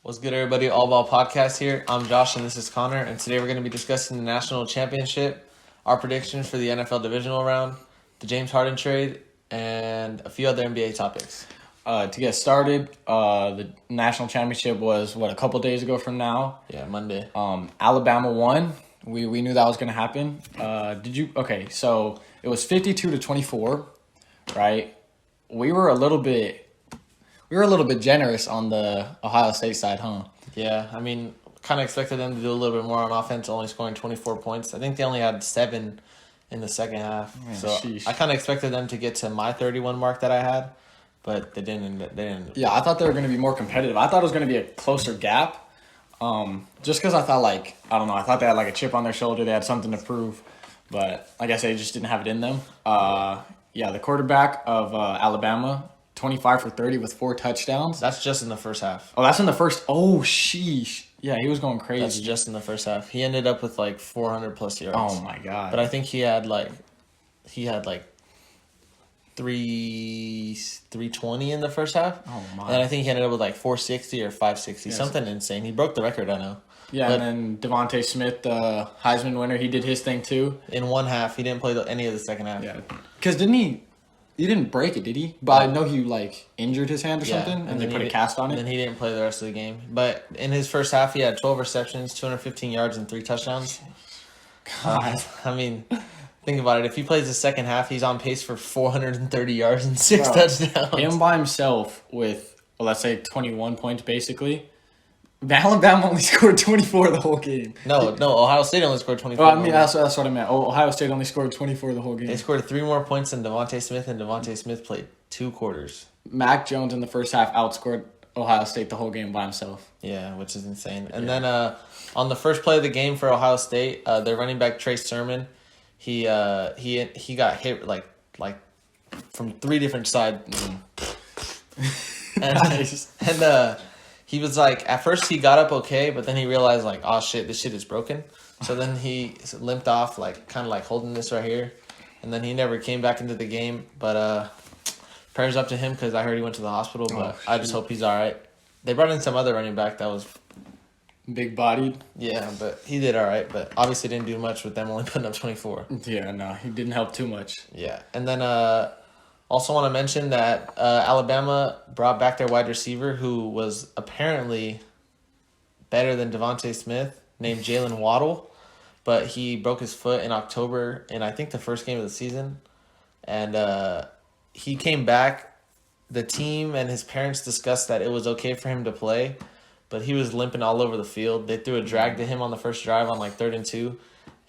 What's good, everybody? All Ball Podcast here. I'm Josh, and this is Connor. And today we're going to be discussing the national championship, our predictions for the NFL Divisional round, the James Harden trade, and a few other NBA topics. To get started, the national championship was, a couple days ago from now? Yeah, Monday. Alabama won. We knew that was going to happen. Okay, so it was 52-24, right? We were a little bit generous on the Ohio State side, huh? Yeah, I mean, kind of expected them to do a little bit more on offense, only scoring 24 points. I think they only had 7 in the second half. Man, so sheesh. I kind of expected them to get to my 31 mark that I had, but they didn't. Yeah, I thought they were going to be more competitive. I thought it was going to be a closer gap. Just because I thought, I thought they had a chip on their shoulder. They had something to prove. But like I said, they just didn't have it in them. The quarterback of Alabama, 25 for 30 with 4 touchdowns. That's just in the first half. Oh, that's in the first. Oh, sheesh. Yeah, he was going crazy. That's just in the first half. He ended up with 400 plus yards. Oh my god. But I think he had 320 in the first half. Oh my. And I think he ended up with 460 or 560, something insane. He broke the record, I know. Yeah, but, and then Devontae Smith, the Heisman winner, he did his thing too. In one half, he didn't play any of the second half. Yeah, because he didn't break it, did he? But I know he injured his hand or something, and they put a cast on it. And then he didn't play the rest of the game. But in his first half, he had 12 receptions, 215 yards, and 3 touchdowns. God. I mean, think about it. If he plays the second half, he's on pace for 430 yards and 6 touchdowns. Him by himself with, let's say, 21 points, basically. Alabama only scored 24 the whole game. No, Ohio State only scored 24. I mean, that's what I meant. Ohio State only scored 24 the whole game. They scored 3 more points than Devontae Smith, and Devontae Smith played 2 quarters. Mac Jones in the first half outscored Ohio State the whole game by himself. Yeah, which is insane. And then on the first play of the game for Ohio State, their running back Trey Sermon, he got hit from 3 different sides. Nice. And he was at first he got up okay, but then he realized oh shit, this shit is broken. So then he limped off, kind of holding this right here, and then he never came back into the game. But prayers up to him because I heard he went to the hospital. But I just hope he's all right. They brought in some other running back that was big bodied. Yeah, but he did all right. But obviously didn't do much with them only putting up 24. Yeah, no, he didn't help too much. Yeah, and then also want to mention that Alabama brought back their wide receiver who was apparently better than Devontae Smith, named Jalen Waddle, but he broke his foot in October in I think the first game of the season, and he came back. The team and his parents discussed that it was okay for him to play, but he was limping all over the field. They threw a drag to him on the first drive on 3rd and 2,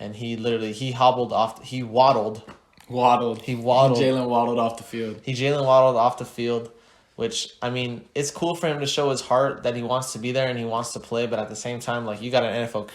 and he waddled. Jalen waddled off the field. Jalen waddled off the field, which, I mean, it's cool for him to show his heart that he wants to be there and he wants to play, but at the same time, you got an NFL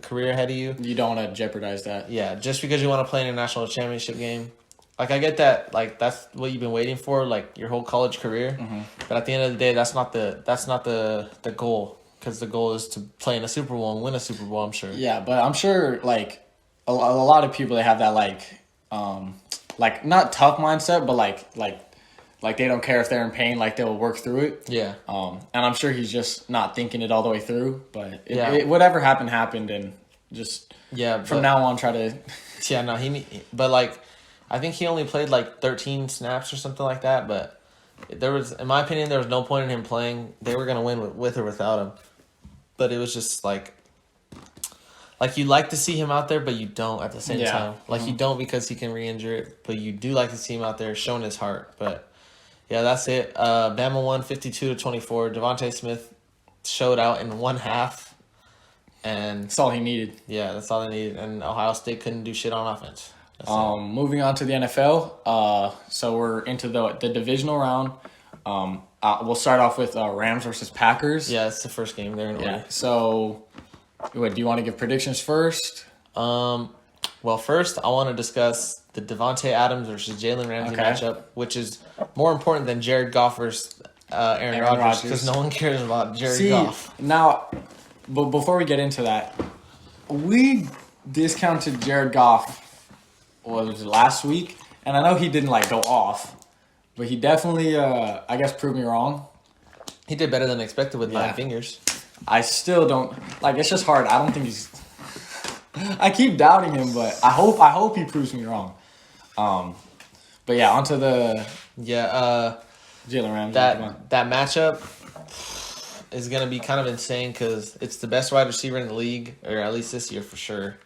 career ahead of you. You don't want to jeopardize that. Yeah, just because you want to play in a national championship game. I get that, that's what you've been waiting for, your whole college career. Mm-hmm. But at the end of the day, that's not the goal, because the goal is to play in a Super Bowl and win a Super Bowl, I'm sure. Yeah, but I'm sure, a lot of people, they have that, not tough mindset, but they don't care if they're in pain, they'll work through it. Yeah. And I'm sure he's just not thinking it all the way through, but whatever happened, and just from now on try to. Yeah, no, but I think he only played 13 snaps or something like that, but there was, in my opinion, there was no point in him playing. They were gonna win with or without him, but it was just you like to see him out there, but you don't at the same time. You don't because he can re-injure it, but you do like to see him out there showing his heart. But, yeah, that's it. Bama won 52-24. Devontae Smith showed out in one half. And that's all he needed. Yeah, that's all they needed. And Ohio State couldn't do shit on offense. Moving on to the NFL. So we're into the divisional round. We'll start off with Rams versus Packers. Yeah, it's the first game. They're in order. So... do you want to give predictions first? Well, first, I want to discuss the Devontae Adams versus Jalen Ramsey matchup, which is more important than Jared Goff versus Aaron Rodgers, because no one cares about Jared Goff. Now, but before we get into that, we discounted Jared Goff, was it last week? And I know he didn't go off, but he definitely, proved me wrong. He did better than expected with 9 fingers. I still don't like. It's just hard. I don't think he's. I keep doubting him, but I hope he proves me wrong. But yeah, onto the Yeah, Jalen Ramsey. Come on. that matchup is gonna be kind of insane because it's the best wide receiver in the league, or at least this year for sure,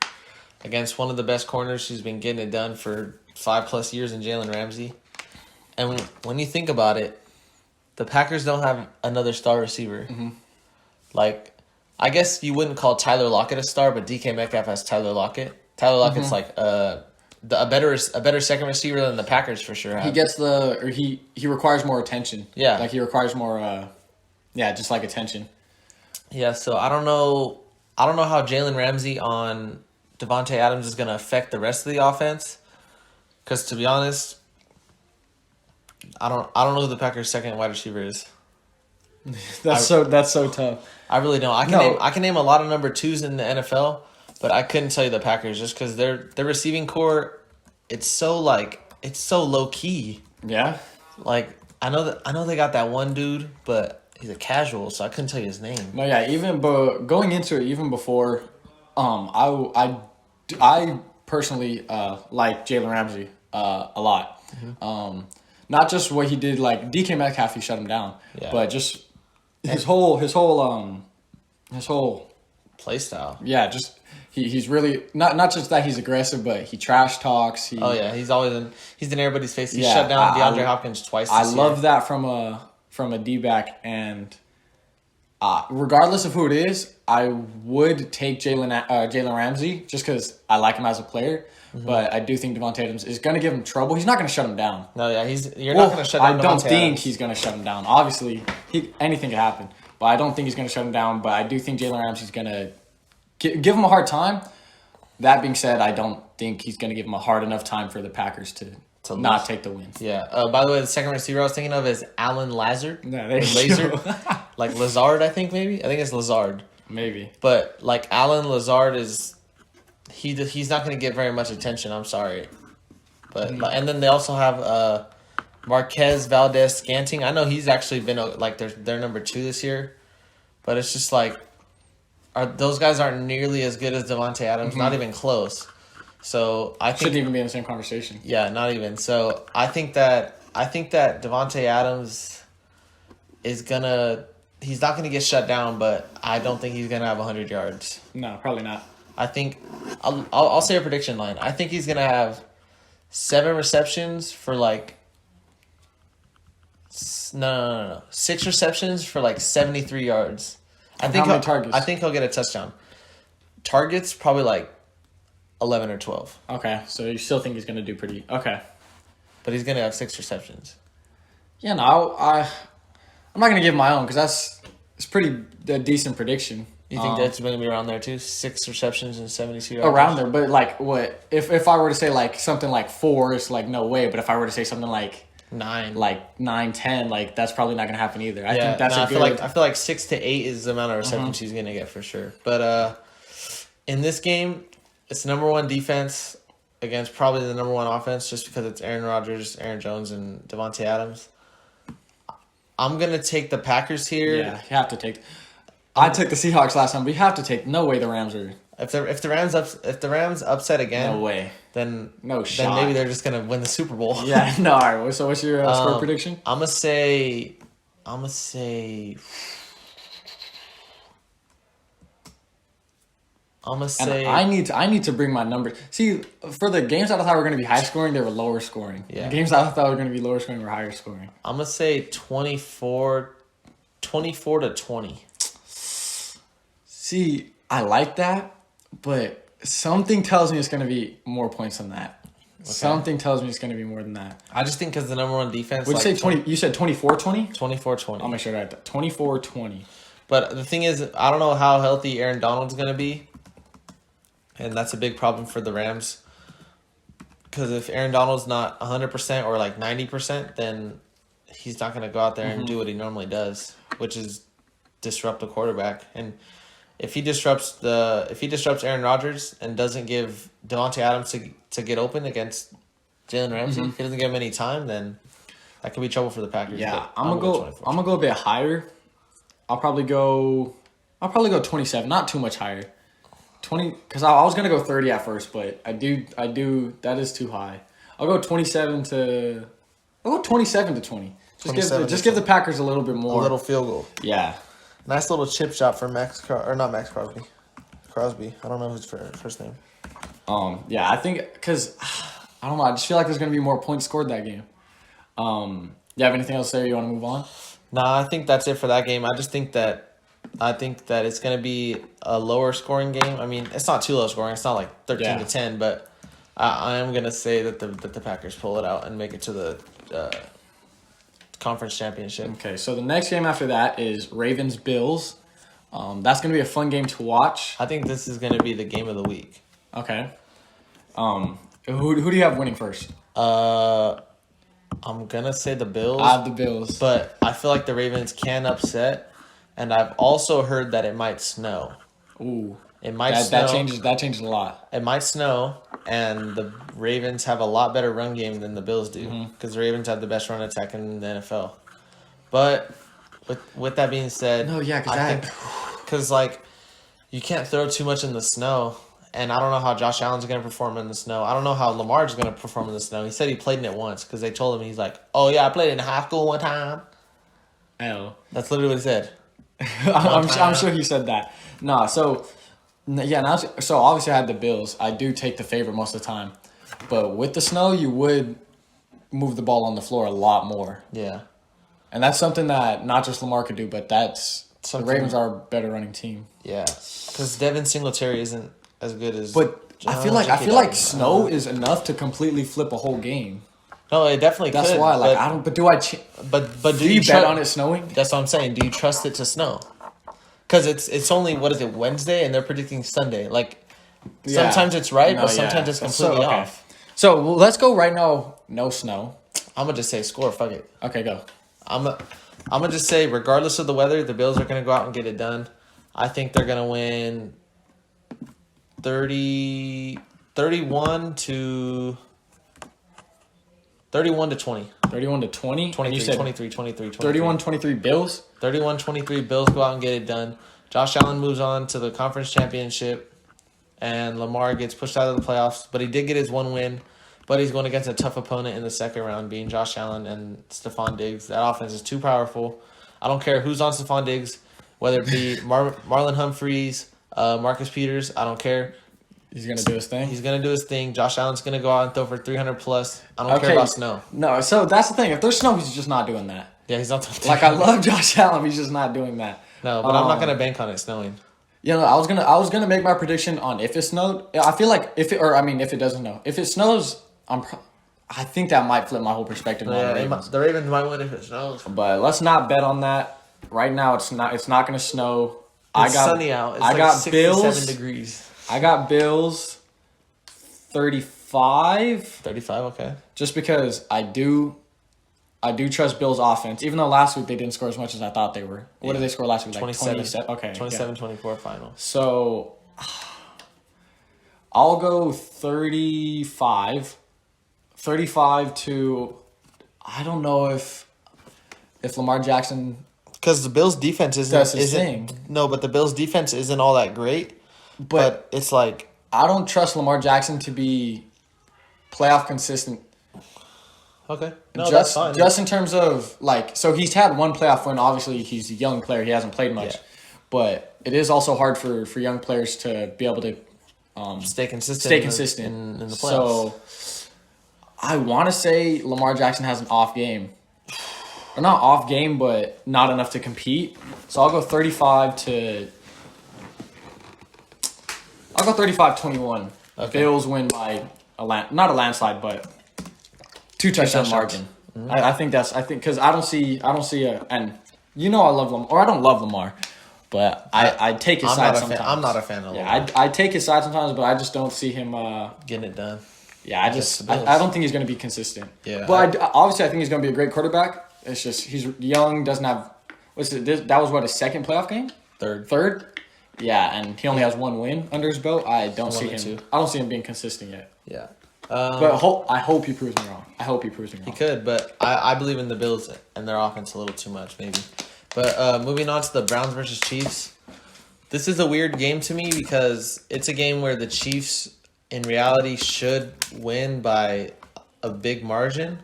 against one of the best corners who's been getting it done for 5+ years in Jalen Ramsey. And when you think about it, the Packers don't have another star receiver. Mm-hmm. Like, I guess you wouldn't call Tyler Lockett a star, but DK Metcalf has Tyler Lockett. Tyler Lockett's like a better second receiver than the Packers for sure have. He gets he requires more attention. Yeah. Like he requires more just like attention. Yeah, so I don't know how Jalen Ramsey on Devontae Adams is going to affect the rest of the offense. Cuz to be honest, I don't know who the Packers' second wide receiver is. That's so tough. I really don't. I can name a lot of number 2s in the NFL, but I couldn't tell you the Packers just cuz their receiving core it's so low key. Yeah. Like I know they got that one dude, but he's a casual, so I couldn't tell you his name. No, yeah, but going into it, even before, I personally like Jalen Ramsey a lot. Mm-hmm. Not just what he did, like DK Metcalf, he shut him down, Yeah. but just his whole Play style. yeah, just he's really not just that he's aggressive, but he trash talks. Oh yeah, he's in everybody's face. He Yeah, shut down DeAndre I- Hopkins twice. I This love year. that from a D-back, and regardless of who it is, I would take Jalen Ramsey just because I like him as a player. Mm-hmm. But I do think Devontae Adams is going to give him trouble. He's not going to shut him down. No, yeah, you're not going to shut down. I don't Devontae think Adams. he's going to shut him down. Obviously, anything can happen, but I don't think he's going to shut him down. But I do think Jalen Ramsey's going to give him a hard time. That being said, I don't think he's going to give him a hard enough time for the Packers to not lose. take the win. Yeah. By the way, the second receiver I was thinking of is Alan Lazard. No, there you Laser. go. Like Lazard, I think maybe. I think it's Lazard. Maybe. But like Alan Lazard is, he's not going to get very much attention. I'm sorry. But and then they also have Marquez Valdez Scanting. I know he's actually been like their number 2 this year, but it's just like those guys aren't nearly as good as Devontae Adams. Not even close. So I think Shouldn't even be in the same conversation. yeah, not even. So I think that Devontae Adams is he's not gonna get shut down, but I don't think he's gonna have 100 yards. No, probably not. I think I'll say a prediction line. I think he's gonna have 7 receptions for like no 6 receptions for like 73 yards. And how many targets? I think he'll get a touchdown. Targets probably like 11 or 12, Okay, so you still think he's going to do pretty... Okay. but he's gonna have 6 receptions. Yeah, no, I'm not going to give my own because it's pretty a decent prediction. You think that's going to be around there too? 6 receptions and 72 yards? Around there, but like what... If I were to say like something like 4, it's like no way, but if I were to say something like 9. 9, 10, like that's probably not going to happen either. I Yeah, think that's no, a good... I feel like 6 to 8 is the amount of receptions he's going to get for sure. But in this game, it's the number 1 defense against probably the number 1 offense just because it's Aaron Rodgers, Aaron Jones, and Devontae Adams. I'm going to take the Packers here. Yeah, you have to take... I took the Seahawks last time, but you have to take... No way the Rams are... If the Rams upset again, No way. then No then shot. maybe they're just going to win the Super Bowl. Yeah, no, all right. So what's your score prediction? I'm gonna say And I need to bring my numbers. See, for the games that I thought were going to be high scoring, they were lower scoring. Yeah. The games that I thought were going to be lower scoring were higher scoring. I'm gonna say 24 to 20. See, I like that, but something tells me it's going to be more points than that. Okay. Something tells me it's going to be more than that. I just think because the number 1 defense. Would you say 20? You said 24-20? 24-20. I'll make sure I write that. 24-20. But the thing is, I don't know how healthy Aaron Donald's gonna be, and that's a big problem for the Rams. Because if Aaron Donald's not 100% or like 90%, then he's not gonna go out there and do what he normally does, which is disrupt the quarterback. And if he disrupts Aaron Rodgers and doesn't give Devontae Adams to get open against Jalen Ramsey, if he doesn't give him any time, then that could be trouble for the Packers. Yeah, But I'm gonna go a bit higher. I'll probably go I'll probably go 27. Not too much higher. 20, because I was gonna go 30 at first, but I do. That is too high. I'll go 27 to. I'll go 27 to 20. Just give the Packers a little bit more. A little field goal. Yeah. Nice little chip shot for not Max Crosby. Crosby. I don't know his first name. Yeah, I think because I don't know. I just feel like there's gonna be more points scored that game. You have anything else to say? Or you want to move on? Nah, I think that's it for that game. I think that it's gonna be a lower scoring game. I mean, it's not too low scoring. It's not like 13 to 10, but I am gonna say that the Packers pull it out and make it to the conference championship. Okay, so the next game after that is Ravens Bills. That's gonna be a fun game to watch. I think this is gonna be the game of the week. Okay. Who do you have winning first? I'm gonna say the Bills. I have the Bills, but I feel like the Ravens can upset, and I've also heard that it might snow. Ooh, it might snow. That changes a lot. It might snow, and the Ravens have a lot better run game than the Bills do because the Ravens have the best run attack in the NFL. But with that being said, because like you can't throw too much in the snow. And I don't know how Josh Allen's going to perform in the snow. I don't know how Lamar's going to perform in the snow. He said he played in it once because they told him, he's like, oh, yeah, I played in high school one time. Oh. That's literally what he said. I'm sure he said that. Nah, so obviously I had the Bills. I do take the favorite most of the time. But with the snow, you would move the ball on the floor a lot more. Yeah. And that's something that not just Lamar could do, but the Ravens are a better running team. Yeah. Because Devin Singletary isn't as good as. But I feel like snow is enough to completely flip a whole game. No, it definitely could. That's why, like, I don't. But do I? But do you bet on it snowing? That's what I'm saying. Do you trust it to snow? Because it's only Wednesday, and they're predicting Sunday. Like, sometimes it's right, but sometimes it's completely off. So let's go right now. No snow. I'm gonna just say score. Fuck it. Okay, go. I'm gonna just say, regardless of the weather, the Bills are gonna go out and get it done. I think they're gonna win 31 to 20. 31 to 20? 23. 31-23 Bills? 31-23 Bills go out and get it done. Josh Allen moves on to the conference championship, and Lamar gets pushed out of the playoffs. But he did get his one win, but he's going against a tough opponent in the second round, being Josh Allen and Stephon Diggs. That offense is too powerful. I don't care who's on Stephon Diggs, whether it be Marlon Humphreys, Marcus Peters, I don't care. He's going to do his thing? He's going to do his thing. Josh Allen's going to go out and throw for 300 plus. I don't care about snow. No, so that's the thing. If there's snow, he's just not doing that. Yeah, he's not. Like, I love Josh Allen. He's just not doing that. No, but I'm not going to bank on it snowing. You know, I was gonna make my prediction on if it snowed. I feel like if it doesn't snow. If it snows, I think that might flip my whole perspective on the Ravens. The Ravens might win if it snows. But let's not bet on that. Right now, it's not gonna snow. It's sunny out. It's got 67 degrees. I got Bills 35. 35, okay. Just because I do trust Bills' offense, even though last week they didn't score as much as I thought they were. What did they score last week? 27. Okay. 27-24 final. So, I'll go 35. 35 to, I don't know if Lamar Jackson... Because the Bills' defense isn't... No, but the Bills' defense isn't all that great. But it's like... I don't trust Lamar Jackson to be playoff consistent. Okay. No, that's fine. Just in terms of, like, so he's had one playoff win. Obviously, he's a young player. He hasn't played much. Yeah. But it is also hard for young players to be able to stay consistent in the playoffs. So I want to say Lamar Jackson has an off game. Or not off game, but not enough to compete. So I'll go 35-21. Okay. Bills win by not a landslide, but 2 touchdown margin. Mm-hmm. I think because I don't see and you know I love Lamar, or I don't love Lamar, but I take his side sometimes. I'm not a fan of Lamar. Yeah, I take his side sometimes, but I just don't see him getting it done. Yeah, I don't think he's going to be consistent. Yeah, but obviously I think he's going to be a great quarterback. It's just he's young, doesn't have that was his second playoff game? Third? Yeah, and he only has one win under his belt. I don't see him being consistent yet. Yeah. But I hope he proves me wrong. He could, but I believe in the Bills and their offense a little too much, maybe. But moving on to the Browns versus Chiefs. This is a weird game to me because it's a game where the Chiefs, in reality, should win by a big margin,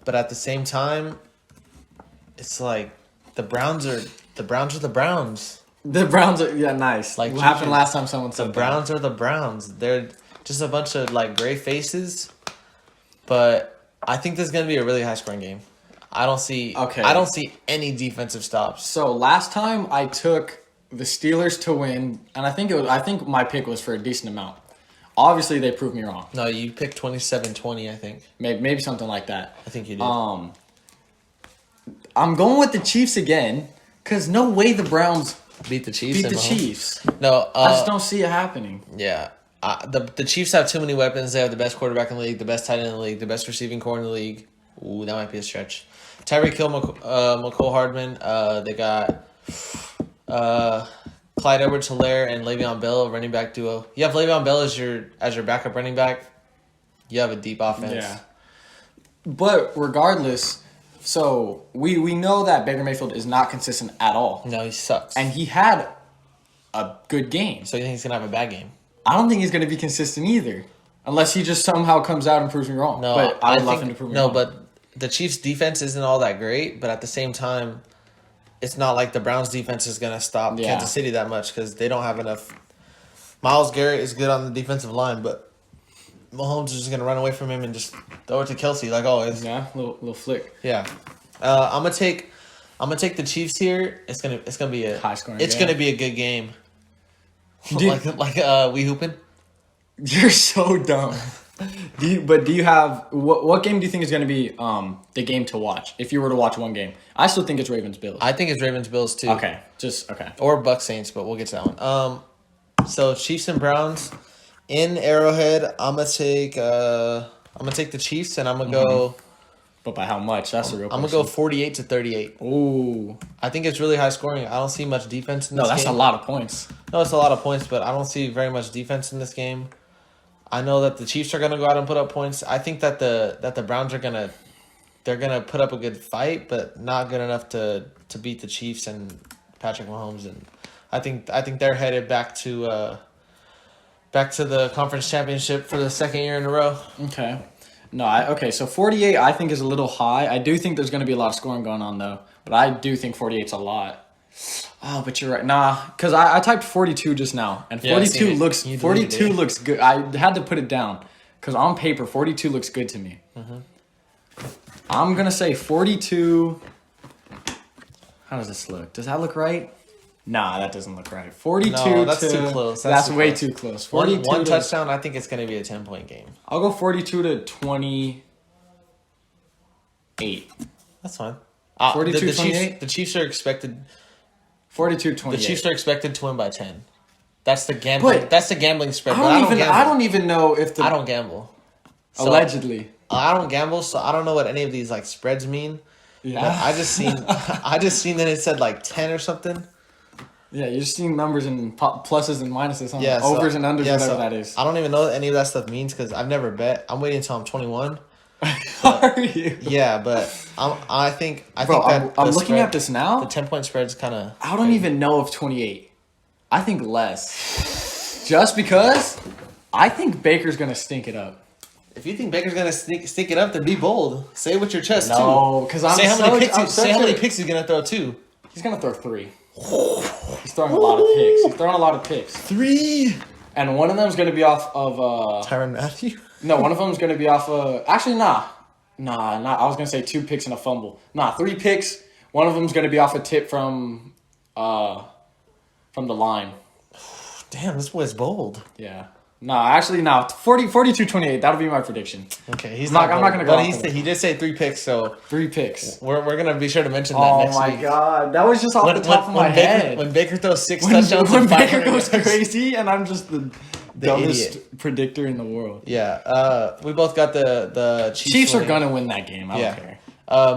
but at the same time, it's like the Browns are the Browns. The Browns are nice. Like, What happened last time someone The said Browns are the Browns. They're just a bunch of like gray faces, but I think this is gonna be a really high scoring game. I don't see any defensive stops. So last time I took the Steelers to win, and I think my pick was for a decent amount. Obviously, they proved me wrong. No, you picked 27-20, I think. Maybe something like that. I think you did. I'm going with the Chiefs again, because no way the Browns Beat the Chiefs. beat the Chiefs. No, I just don't see it happening. Yeah. The Chiefs have too many weapons. They have the best quarterback in the league, the best tight end in the league, the best receiving core in the league. Ooh, that might be a stretch. Tyreek Hill, McCole Hardman. They got Clyde Edwards-Helaire and Le'Veon Bell, running back duo. You have Le'Veon Bell as your backup running back. You have a deep offense. Yeah. But regardless, so we know that Baker Mayfield is not consistent at all. No, he sucks. And he had a good game. So you think he's gonna have a bad game? I don't think he's going to be consistent either. Unless he just somehow comes out and proves me wrong. No, but I would love him to prove me wrong. No, but the Chiefs' defense isn't all that great. But at the same time, it's not like the Browns' defense is going to stop Kansas City that much because they don't have enough. Myles Garrett is good on the defensive line, but Mahomes is just going to run away from him and just throw it to Kelsey like always. Yeah, little flick. Yeah, I'm gonna take the Chiefs here. It's gonna be a high scoring. It's gonna be a good game. We hooping. You're so dumb. Do you have what game do you think is going to be the game to watch if you were to watch one game? I still think it's Ravens Bills. I think it's Ravens Bills too. Okay. Or Bucks Saints, but we'll get to that one. So Chiefs and Browns in Arrowhead. I'm gonna take the Chiefs and I'm gonna go. But by how much? That's the real question. I'm gonna go 48-38. Ooh. I think it's really high scoring. I don't see much defense in this game. No, that's a lot of points. No, it's a lot of points, but I don't see very much defense in this game. I know that the Chiefs are gonna go out and put up points. I think that the Browns are gonna put up a good fight, but not good enough to beat the Chiefs and Patrick Mahomes. And I think they're headed back to the conference championship for the second year in a row. Okay. No, so 48 I think is a little high. I do think there's going to be a lot of scoring going on though, but I do think 48's a lot. Oh, but you're right. Nah, because I typed 42 just now, and 42 looks good. I had to put it down because on paper 42 looks good to me. Mm-hmm. I'm gonna say 42. How does this look? Does that look right? Nah, that doesn't look right. 42. No, that's too close. That's way too close. 42 one touchdown. I think it's going to be a 10-point game. I'll go 42-28. That's fine. 42-28. The Chiefs are expected. 42-28. The Chiefs are expected to win by 10. That's the gambling. That's the gambling spread. I don't even know if I don't gamble. So, allegedly. I don't gamble, so I don't know what any of these like spreads mean. Yeah. But I just seen that it said like 10 or something. Yeah, you're just seeing numbers and pluses and minuses, yeah, overs and unders, whatever that is. I don't even know what any of that stuff means because I've never bet. I'm waiting until I'm 21. Are you? Yeah, but I think I'm looking at this now. The 10-point spread is kind of. I don't even know if 28. I think less, just because I think Baker's gonna stink it up. If you think Baker's gonna stink it up, then be bold. Say it with your chest too. No, because say how many picks he's gonna throw too. He's gonna throw 3. He's throwing a lot of picks. 3. And one of them's going to be off of... Tyrann Mathieu? No, one of them's going to be off of... Actually, nah. I was going to say 2 picks and a fumble. 3 picks. One of them's going to be off a tip from the line. Damn, this boy's bold. Yeah. 42-28. That'll be my prediction. Okay, I'm not going to go. But he did say 3 picks, so 3 picks. We're going to be sure to mention that next week. Oh my god, that was just off the top of my head. When Baker throws 6 touchdowns, when Baker goes crazy, and I'm just the dumbest idiot predictor in the world. Yeah, we both got the Chiefs. Chiefs are gonna win that game. I don't care.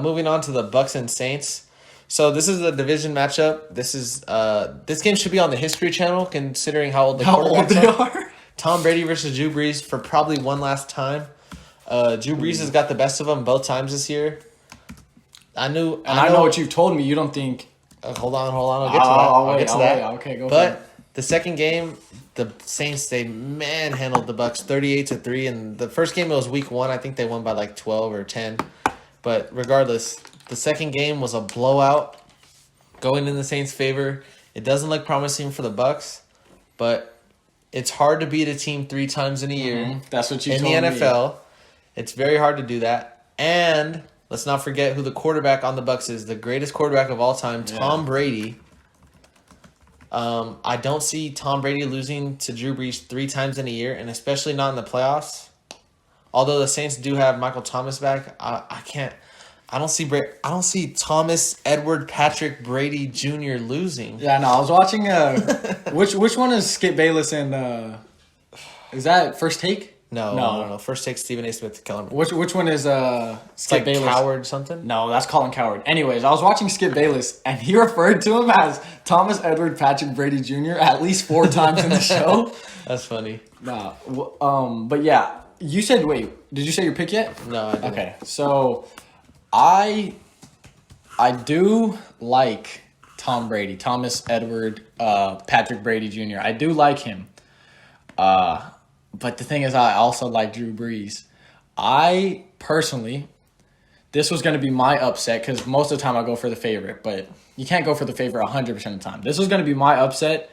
Moving on to the Bucks and Saints. So this is a division matchup. This game should be on the History Channel, considering how old they are. Tom Brady versus Drew Brees for probably one last time. Drew Brees has got the best of them both times this year. I know what you've told me. You don't think... hold on. I'll get to that. I'll get to that. Okay, go But The second game, the Saints, they manhandled the Bucks 38-3. And the first game, it was week 1. I think they won by like 12 or 10. But regardless, the second game was a blowout going in the Saints' favor. It doesn't look promising for the Bucks, but it's hard to beat a team 3 times in a year. That's what you in told the me. NFL. It's very hard to do that. And let's not forget who the quarterback on the Bucks is. The greatest quarterback of all time, Tom Brady. I don't see Tom Brady losing to Drew Brees 3 times in a year, and especially not in the playoffs. Although the Saints do have Michael Thomas back, I don't see Thomas Edward Patrick Brady Jr. losing. Yeah, no, I was watching. Which one is Skip Bayless and? Is that First Take? No. First take Stephen A. Smith to Kellerman. Which one is Skip Bayless? Coward something? No, that's Colin Coward. Anyways, I was watching Skip Bayless, and he referred to him as Thomas Edward Patrick Brady Jr. at least 4 times in the show. That's funny. Nah, but yeah, you said wait. Did you say your pick yet? No, I didn't. Okay, so I do like Tom Brady, Thomas Edward Patrick Brady Jr. I do like him. But the thing is, I also like Drew Brees. I personally, this was going to be my upset because most of the time I go for the favorite, but you can't go for the favorite 100% of the time. This was going to be my upset.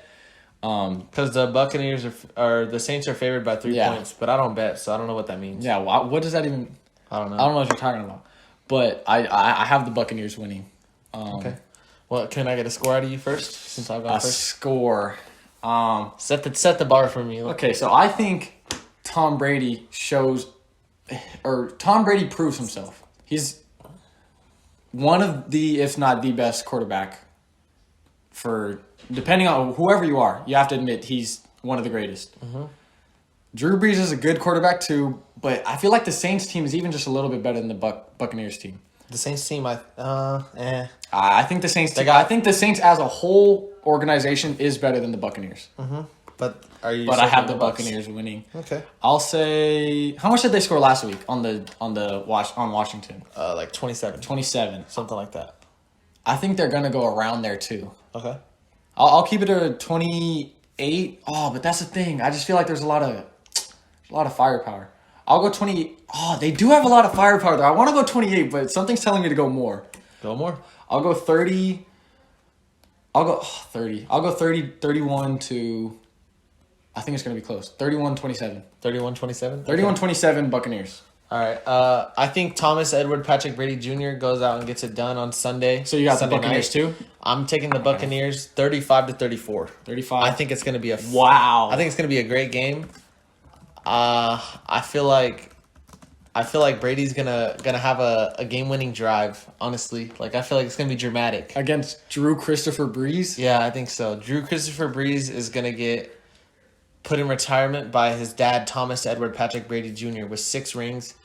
Because the Buccaneers are the Saints are favored by 3 points, but I don't bet, so I don't know what that means. Yeah, what does that even? I don't know. I don't know what you're talking about. But I have the Buccaneers winning. Okay. Well, can I get a score out of you first? Since I've got A first. score. Set the bar for me. Okay, so I think Tom Brady Tom Brady proves himself. He's one of the, if not the best quarterback for, depending on whoever you are, you have to admit he's one of the greatest. Mm-hmm. Drew Brees is a good quarterback too, but I feel like the Saints team is even just a little bit better than the Buccaneers team. The Saints team, I think the Saints. I think the Saints as a whole organization is better than the Buccaneers. Mm-hmm. But I have the Buccaneers winning. Okay. I'll say, how much did they score last week on Washington? Like 27. 27, Something like that. I think they're gonna go around there too. Okay. I'll keep it at 28. Oh, but that's the thing. I just feel like there's a lot of firepower. I'll go 20. Oh, they do have a lot of firepower there. I want to go 28, but something's telling me to go more. Go more. I'll go 30. I'll go 30. I'll go 30, 31 to, I think it's going to be close. 31-27. 31-27? 31-27 Buccaneers. All right. I think Thomas Edward Patrick Brady Jr. goes out and gets it done on Sunday. So you got Sunday the Buccaneers night. too? I'm taking the Buccaneers 35-34. 35. I think it's going to be a wow. I think it's going to be a great game. I feel like Brady's gonna have a game-winning drive. Honestly, like I feel like it's gonna be dramatic Against Drew Christopher Brees. Yeah, I think so. Drew Christopher Brees is gonna get put in retirement by his dad, Thomas Edward Patrick Brady Jr. with 6 rings,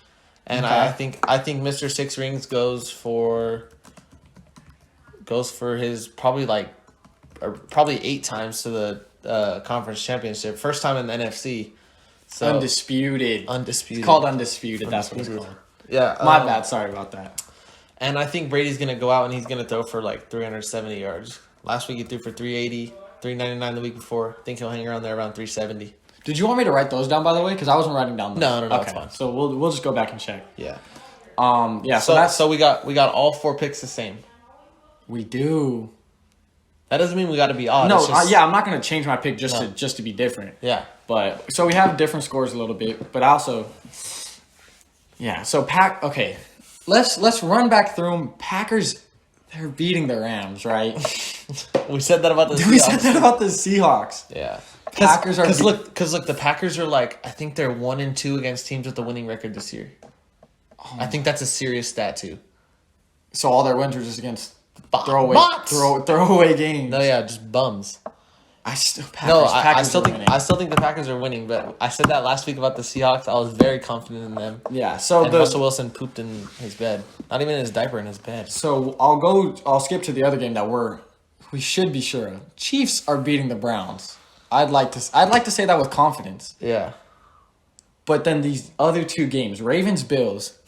and Okay. I think Mr. 6 Rings goes for his probably 8 times to the conference championship. First time in the NFC. So, Undisputed. Undisputed. It's called Undisputed. That's what it's called. Yeah. My bad. Sorry about that. And I think Brady's going to go out and he's going to throw for like 370 yards. Last week he threw for 380, 399 the week before. I think he'll hang around there around 370. Did you want me to write those down, by the way? Because I wasn't writing down those. No, okay. It's fine. So we'll just go back and check. Yeah. Yeah. So we got all 4 picks the same. We do. That doesn't mean we got to be odd. No, It's just, I'm not gonna change my pick just to be different. Yeah. But so we have different scores a little bit, but also, yeah. So okay, let's run back through them. Packers, they're beating the Rams, right? We said that about the Seahawks. We said that about the Seahawks. Yeah. Packers are because look, the Packers are like I think they're 1-2 against teams with a winning record this year. I think that's a serious stat too. So all their wins are just against Bots. throwaway games. No, yeah, just bums. I still think the Packers are winning, but I said that last week about the Seahawks. I was very confident in them. Yeah, so and Russell Wilson pooped in his bed. Not even in his diaper, in his bed. So I'll skip to the other game that we should be sure of. Chiefs are beating the Browns. I'd like to say that with confidence. Yeah. But then these other 2 games, Ravens Bills.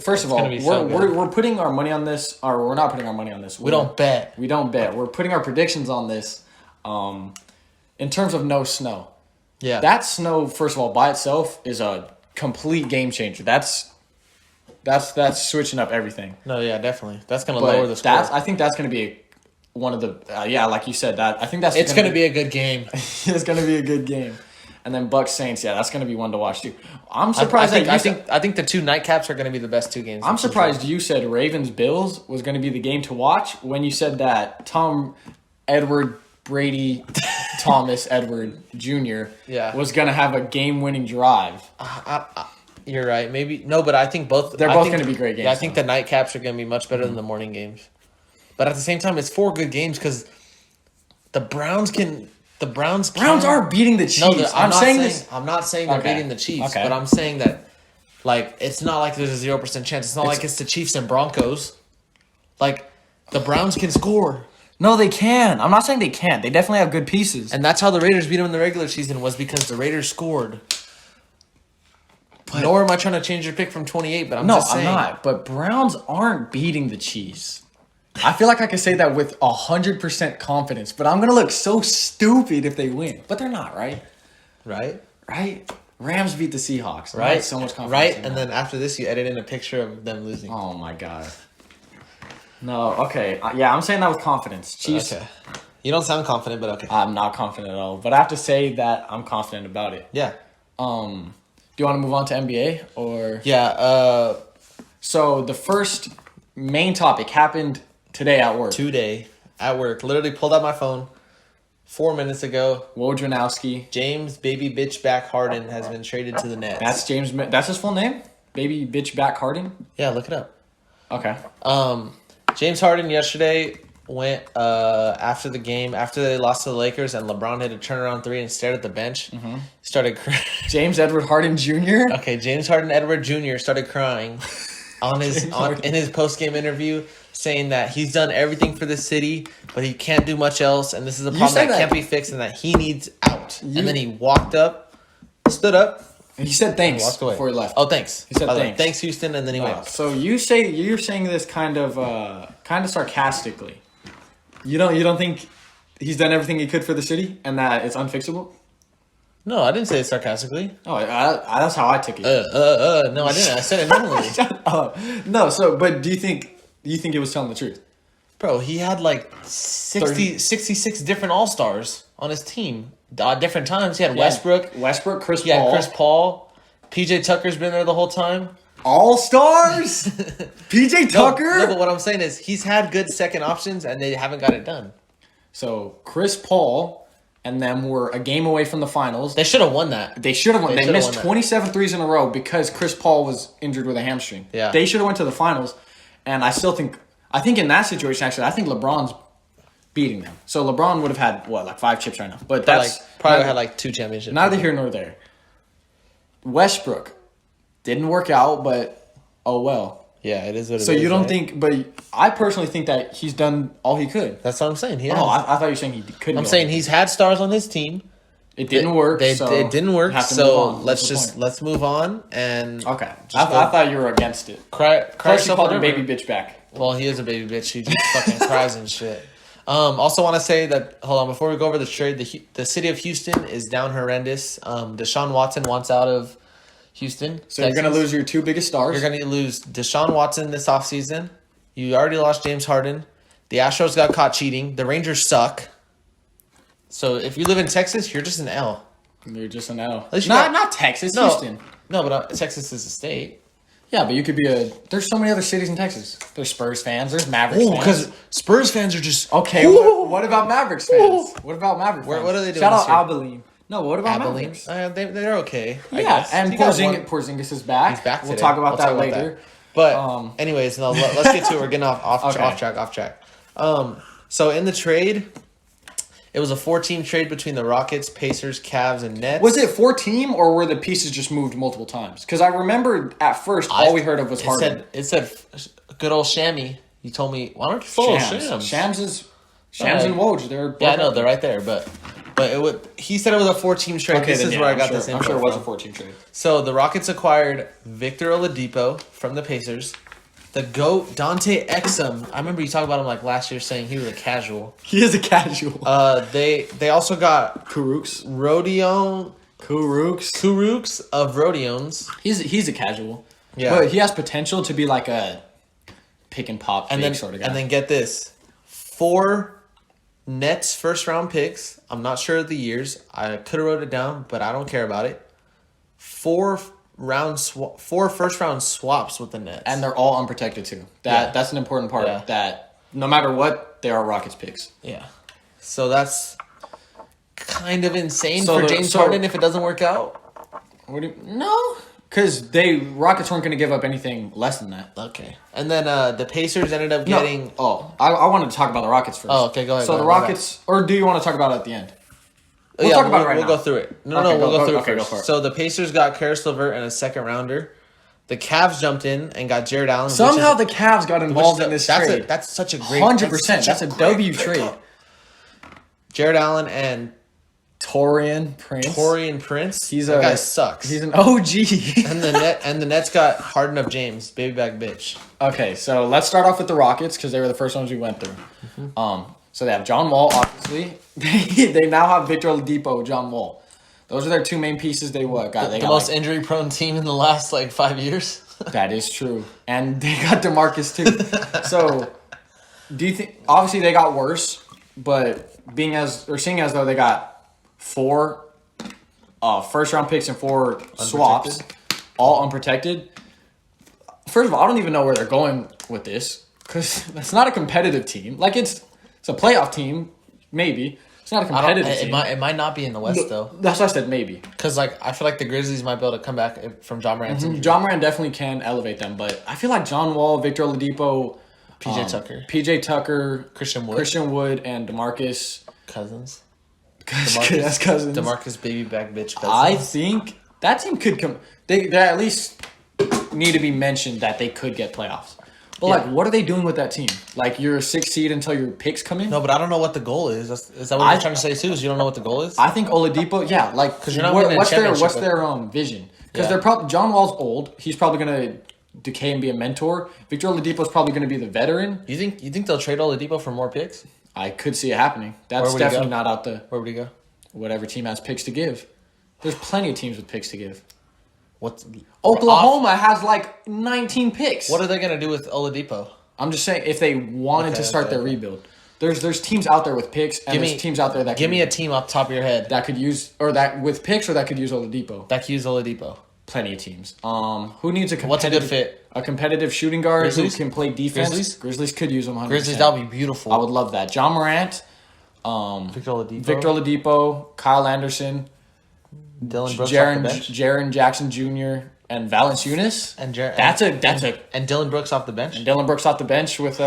First of all, we're putting our money on this, or we're not putting our money on this. We don't bet. We don't bet. We're putting our predictions on this. in terms of no snow. Yeah. That snow, first of all, by itself is a complete game changer. That's switching up everything. No, yeah, definitely. That's going to But lower the score. I think that's going to be one of the like you said, that I think that's It's going to be a good game. it's going to be a good game. And then Bucks Saints, yeah, that's going to be one to watch too. I'm surprised I think the two nightcaps are going to be the best two games. I'm surprised you said Ravens Bills was going to be the game to watch when you said that Tom Edward Brady Thomas Edward Jr. Was going to have a game-winning drive. You're right. Maybe no, but I think both. They're both going to be great games. Yeah, I think the nightcaps are going to be much better than the morning games. But at the same time, it's 4 good games because the Browns aren't beating the Chiefs. No, I'm not saying they're Okay. beating the Chiefs, Okay. but I'm saying that like it's not like there's a 0% chance. It's not like it's the Chiefs and Broncos. Like the Browns can score. No, they can. I'm not saying they can't. They definitely have good pieces. And that's how the Raiders beat them in the regular season was because the Raiders scored. Nor am I trying to change your pick from 28, but I'm just saying. I'm not. But Browns aren't beating the Chiefs. I feel like I could say that with 100% confidence, but I'm going to look so stupid if they win. But they're not, right? Right? Right? Rams beat the Seahawks. I Right? had so much confidence. Right? in And that. then after this, you edit in a picture of them losing. Oh, my God. No, okay. Yeah, I'm saying that with confidence. Chiefs. Okay. You don't sound confident, but okay. I'm not confident at all. But I have to say that I'm confident about it. Yeah. Do you want to move on to NBA or? Yeah. So the first main topic happened today at work. Today at work. Literally pulled out my phone 4 minutes ago. Wojnarowski. James Baby Bitch Back Harden has been traded to the Nets. That's his full name? Baby Bitch Back Harden? Yeah, look it up. Okay. James Harden yesterday went after the game, after they lost to the Lakers and LeBron hit a turnaround 3 and stared at the bench. Started crying. James Edward Harden Jr.? Okay, James Harden Edward Jr. started crying in his post-game interview, saying that he's done everything for the city, but he can't do much else, and this is a problem that can't be fixed, and that he needs out. And then he stood up, and he said thanks walked away. before he left. Oh, thanks. He said By the way, thanks. Thanks, Houston, and then he went. So you're saying this kind of sarcastically. You don't think he's done everything he could for the city and that it's unfixable? No, I didn't say it sarcastically. Oh, that's how I took it. No, I didn't. I said it normally. No, but do you think it was telling the truth? Bro, he had like 66 different All-Stars on his team. Different times. He had Westbrook, Chris He had Paul. Chris Paul. PJ Tucker's been there the whole time. All-Stars? PJ Tucker? No, but what I'm saying is he's had good second options and they haven't got it done. So Chris Paul and them were a game away from the finals. They should have won that. They should have won. They should have missed won that. 27 threes in a row because Chris Paul was injured with a hamstring. Yeah. They should have went to the finals. And I think in that situation, actually, I think LeBron's beating them. So LeBron would have had, like 5 chips right now. But that's Probably had like 2 championships. neither here nor there. Westbrook didn't work out, but oh well. Yeah, it is what it is. So you don't right? think, but I personally think that he's done all he could. That's what I'm saying. He has. Oh, I thought you were saying he couldn't. I'm saying he's had stars on his team. it didn't work. It didn't work. have to So move on. let's move on and Okay. I thought you were against it. cry First you yourself called a him river. baby bitch back. Well, he is a baby bitch. He just fucking cries and shit. Also want to say that, hold on, before we go over the trade, the city of Houston is down horrendous. Deshaun Watson wants out of Houston. So you're gonna lose your 2 biggest stars. You're going to lose Deshaun Watson this offseason. You already lost James Harden. The Astros got caught cheating. The Rangers suck. So if you live in Texas, you're just an L. You're just an L. least you got- Not Texas, No, Houston. No, but Texas is a state. Yeah, but you could be there's so many other cities in Texas. There's Spurs fans. There's Mavericks Oh, fans. because Spurs fans are just... Okay, Ooh. what about Mavericks fans? What about Mavericks fans? What are they doing Shout this out year? Abilene. No, what about Abilene. Mavericks? They're okay. I Yeah, guess. and You got one. Porzingis is back. He's back We'll today. talk about that later. But anyways, no, let's get to it. We're getting off track. So in the trade, it was a 4-team trade between the Rockets, Pacers, Cavs, and Nets. Was it 4-team or were the pieces just moved multiple times? Because I remember at first all we heard of was Harden. It said good old Shammy. You told me, why don't you follow Shams? Shams and Woj. They're both Yeah, I know they're right there, but he said it was a 4-team trade. Okay, This is where I got this info. I'm sure it was a from. 4-team trade. So the Rockets acquired Victor Oladipo from the Pacers. The GOAT, Dante Exum. I remember you talked about him like last year saying he was a casual. He is a casual. They also got Kuruks. Rodion Kuruks of Rodions. He's a casual. Yeah. But he has potential to be like a pick and pop And then sort of guy. and then get this. 4 Nets first round picks. I'm not sure of the years. I could have wrote it down, but I don't care about it. 4 first round swaps with the Nets. And they're all unprotected too. That's an important part. Yeah. That no matter what, they are Rockets picks. Yeah. So that's kind of insane So for the- James so- Harden if it doesn't work out. No, because Rockets weren't going to give up anything less than that. Okay. And then the Pacers ended up getting. No. Oh, I wanted to talk about the Rockets first. Oh, okay, go ahead. So the Rockets, or do you want to talk about it at the end? We'll Yeah, talk about it right we'll now. go through it. No, Okay, we'll go through okay, it go first. for it. So the Pacers got Karis LeVert and a second rounder. The Cavs jumped in and got Jared Allen. Somehow the Cavs got involved in this trade. That's such a great 100%. That's a W great trade. pickup. Jared Allen and Torian Prince. That guy sucks. He's an OG. and the Nets got Harden of James, baby back bitch. Okay, so let's start off with the Rockets because they were the first ones we went through. So they have John Wall, obviously. They now have Victor Oladipo, John Wall. Those are their 2 main pieces. They got The most injury prone team in the last 5 years. That is true, and they got DeMarcus too. So, do you think? Obviously, they got worse, but seeing as though they got 4 first round picks and 4 swaps, all unprotected. First of all, I don't even know where they're going with this because that's not a competitive team. Like it's a playoff team, maybe. It's not a competitive team. It might not be in the West though. That's why I said maybe. Because I feel like the Grizzlies might be able to come back from John Morant's injury. John Moran definitely can elevate them, but I feel like John Wall, Victor Oladipo, PJ Tucker, Christian Wood, and DeMarcus Cousins. That's Cousins. DeMarcus baby back bitch Cousins. I think that team could come. They at least need to be mentioned that they could get playoffs. But what are they doing with that team? Like you're a 6th seed until your picks come in. No, but I don't know what the goal is. Is that what you're trying to say too? Is you don't know what the goal is? I think Oladipo, because you're not winning a what's championship. their vision? Because they're probably John Wall's old. He's probably gonna decay and be a mentor. Victor Oladipo's probably gonna be the veteran. You think they'll trade Oladipo for more picks? I could see it happening. That's would he definitely go? not out the Where would he go? whatever team has picks to give. There's plenty of teams with picks to give. Oklahoma has 19 picks. What are they gonna do with Oladipo? I'm just saying if they wanted to start their rebuild. There's teams out there with picks and there's teams out there that give me a team off the top of your head that could use or that with picks or that could use Oladipo. that could use Oladipo. Plenty of teams. Who needs a competitive, What's a good fit? A competitive shooting guard Grizzlies? who can play defense. Grizzlies could use them. 100%. Grizzlies, that would be beautiful. I would love that. John Morant, Victor Oladipo, Kyle Anderson, Dylan Brooks off the bench. Jaren Jackson Jr. and Valanciunas. And And Dylan Brooks off the bench. Dylan Brooks off the bench with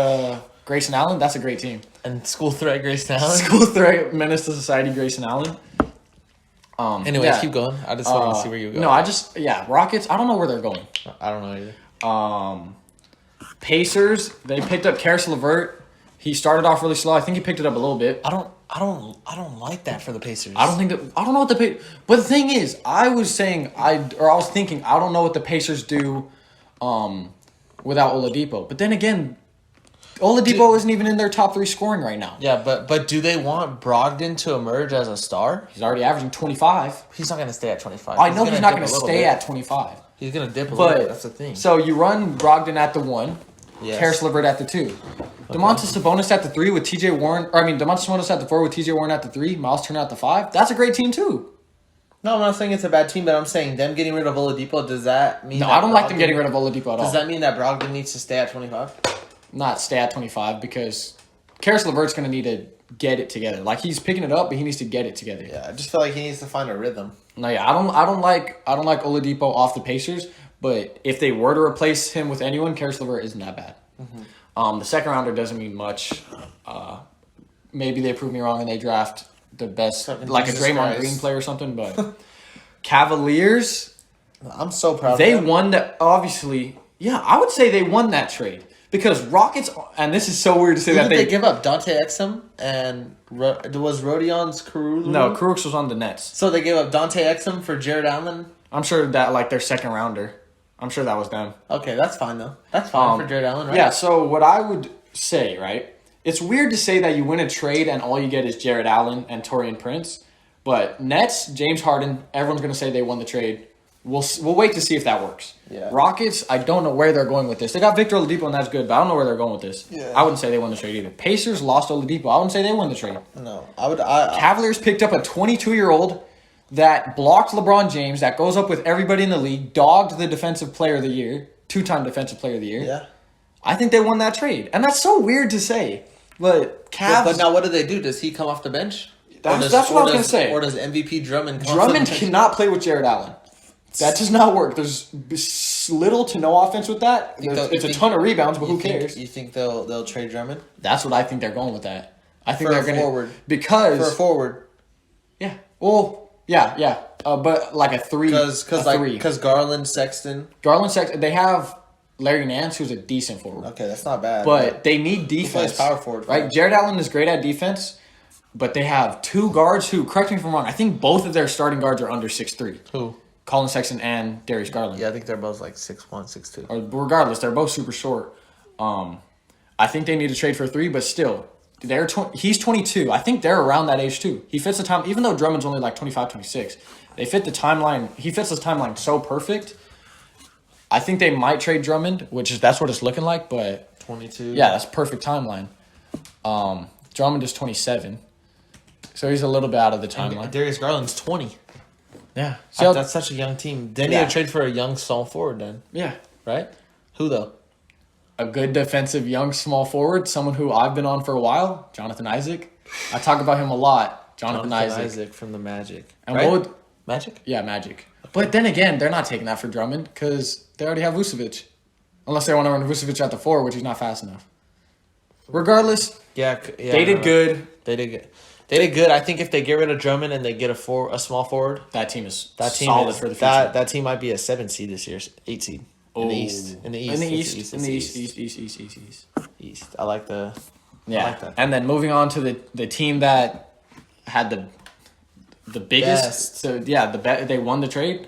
Grayson Allen. That's a great team. And school threat Grayson Allen. School threat menace to society Grayson Allen. Anyways, keep going. I just wanted to see where you go. No, Rockets. I don't know where they're going. I don't know either. Pacers. They picked up Karis LeVert. He started off really slow. I think he picked it up a little bit. I don't like that for the Pacers. I don't know what the But the thing is, I was thinking, I don't know what the Pacers do, without Oladipo. But then again, Oladipo isn't even in their top 3 scoring right now. Yeah, but do they want Brogdon to emerge as a star? He's already averaging 25. He's not going to stay at 25. I know he's not going to stay at 25. He's going to dip a little bit. That's the thing. So you run Brogdon at the 1, Yes. Karis LeVert at the 2. Domantas Sabonis at the 3 with TJ Warren. Domantas Sabonis at the 4 with TJ Warren at the 3. Miles Turner at the 5. That's a great team too. No, I'm not saying it's a bad team, but I'm saying them getting rid of Oladipo, does that mean No, that I don't like them getting rid of Oladipo at all. Does that mean that Brogdon needs to stay at 25? Not stay at 25 because Karis LeVert's going to need to get it together. Like he's picking it up, but he needs to get it together. Yeah, I just feel like he needs to find a rhythm. No, yeah, I don't like Oladipo off the Pacers, but if they were to replace him with anyone, Karis LeVert isn't that bad. Mm-hmm. The second rounder doesn't mean much. Maybe they prove me wrong and they draft the best, like Jesus a Draymond Christ. Green player or something. But Cavaliers, I'm so proud. they of them. won that. Obviously, yeah, I would say they won that trade because Rockets. And this is so weird to say Who that did they give up? Dante Exum and was Rodion's Caruso? No, Crooks was on the Nets. So they gave up Dante Exum for Jared Allen. I'm sure that their second rounder. I'm sure that was them. Okay, that's fine though. That's fine for Jared Allen, right? Yeah, so what I would say, right? It's weird to say that you win a trade and all you get is Jared Allen and Taurean Prince. But Nets, James Harden, everyone's going to say they won the trade. We'll wait to see if that works. Yeah. Rockets, I don't know where they're going with this. They got Victor Oladipo and that's good, but I don't know where they're going with this. Yeah. I wouldn't say they won the trade either. Pacers lost Oladipo. I wouldn't say they won the trade. No, Cavaliers picked up a 22-year-old that blocked LeBron James, that goes up with everybody in the league, dogged the defensive player of the year, 2-time defensive player of the year. Yeah. I think they won that trade. And that's so weird to say. But Cavs... But now what do they do? Does he come off the bench? That's what I was going to say. Or does MVP Drummond come Drummond off the bench? cannot play with Jared Allen. That does not work. There's little to no offense with that. It's a ton of rebounds, but who cares? You think they'll trade Drummond? That's what I think they're going with that. I think For they're a going to... forward. Because... For a forward. Yeah. Well, yeah. But like a three. Because Garland, Sexton. Garland, Sexton, they have Larry Nance, who's a decent forward. Okay, that's not bad. But they need defense. He plays power forward. Right? Jared Allen is great at defense, but they have two guards who, correct me if I'm wrong, I think both of their starting guards are under 6'3". Who? Colin Sexton and Darius Garland. Yeah, I think they're both like 6'1", 6'2". Or regardless, they're both super short. I think they need to trade for a three, but still, he's 22. I think they're around that age too. He fits the time, even though Drummond's only like 25, 26. They fit the timeline. He fits this timeline so perfect. I think they might trade Drummond, that's what it's looking like. But 22. Yeah, that's perfect timeline. Drummond is 27, so he's a little bit out of the timeline. And Darius Garland's 20. Yeah, That's such a young team. They need to trade for a young small forward then. Yeah, right. Who though? A good defensive young small forward, someone who I've been on for a while, Jonathan Isaac. I talk about him a lot. Jonathan Isaac from the Magic. And right? Magic? Yeah, Magic. Okay. But then again, they're not taking that for Drummond because they already have Vucevic. Unless they want to run Vucevic at the 4, which he's not fast enough. Regardless, they did good. They did good. I think if they get rid of Drummond and they get a small forward, that team is solid for the future. That team might be a 7 seed this year, 8 seed. In the East. East. I like the... Yeah. I like that. And then moving on to the team that had the biggest... Best. So, yeah, they won the trade.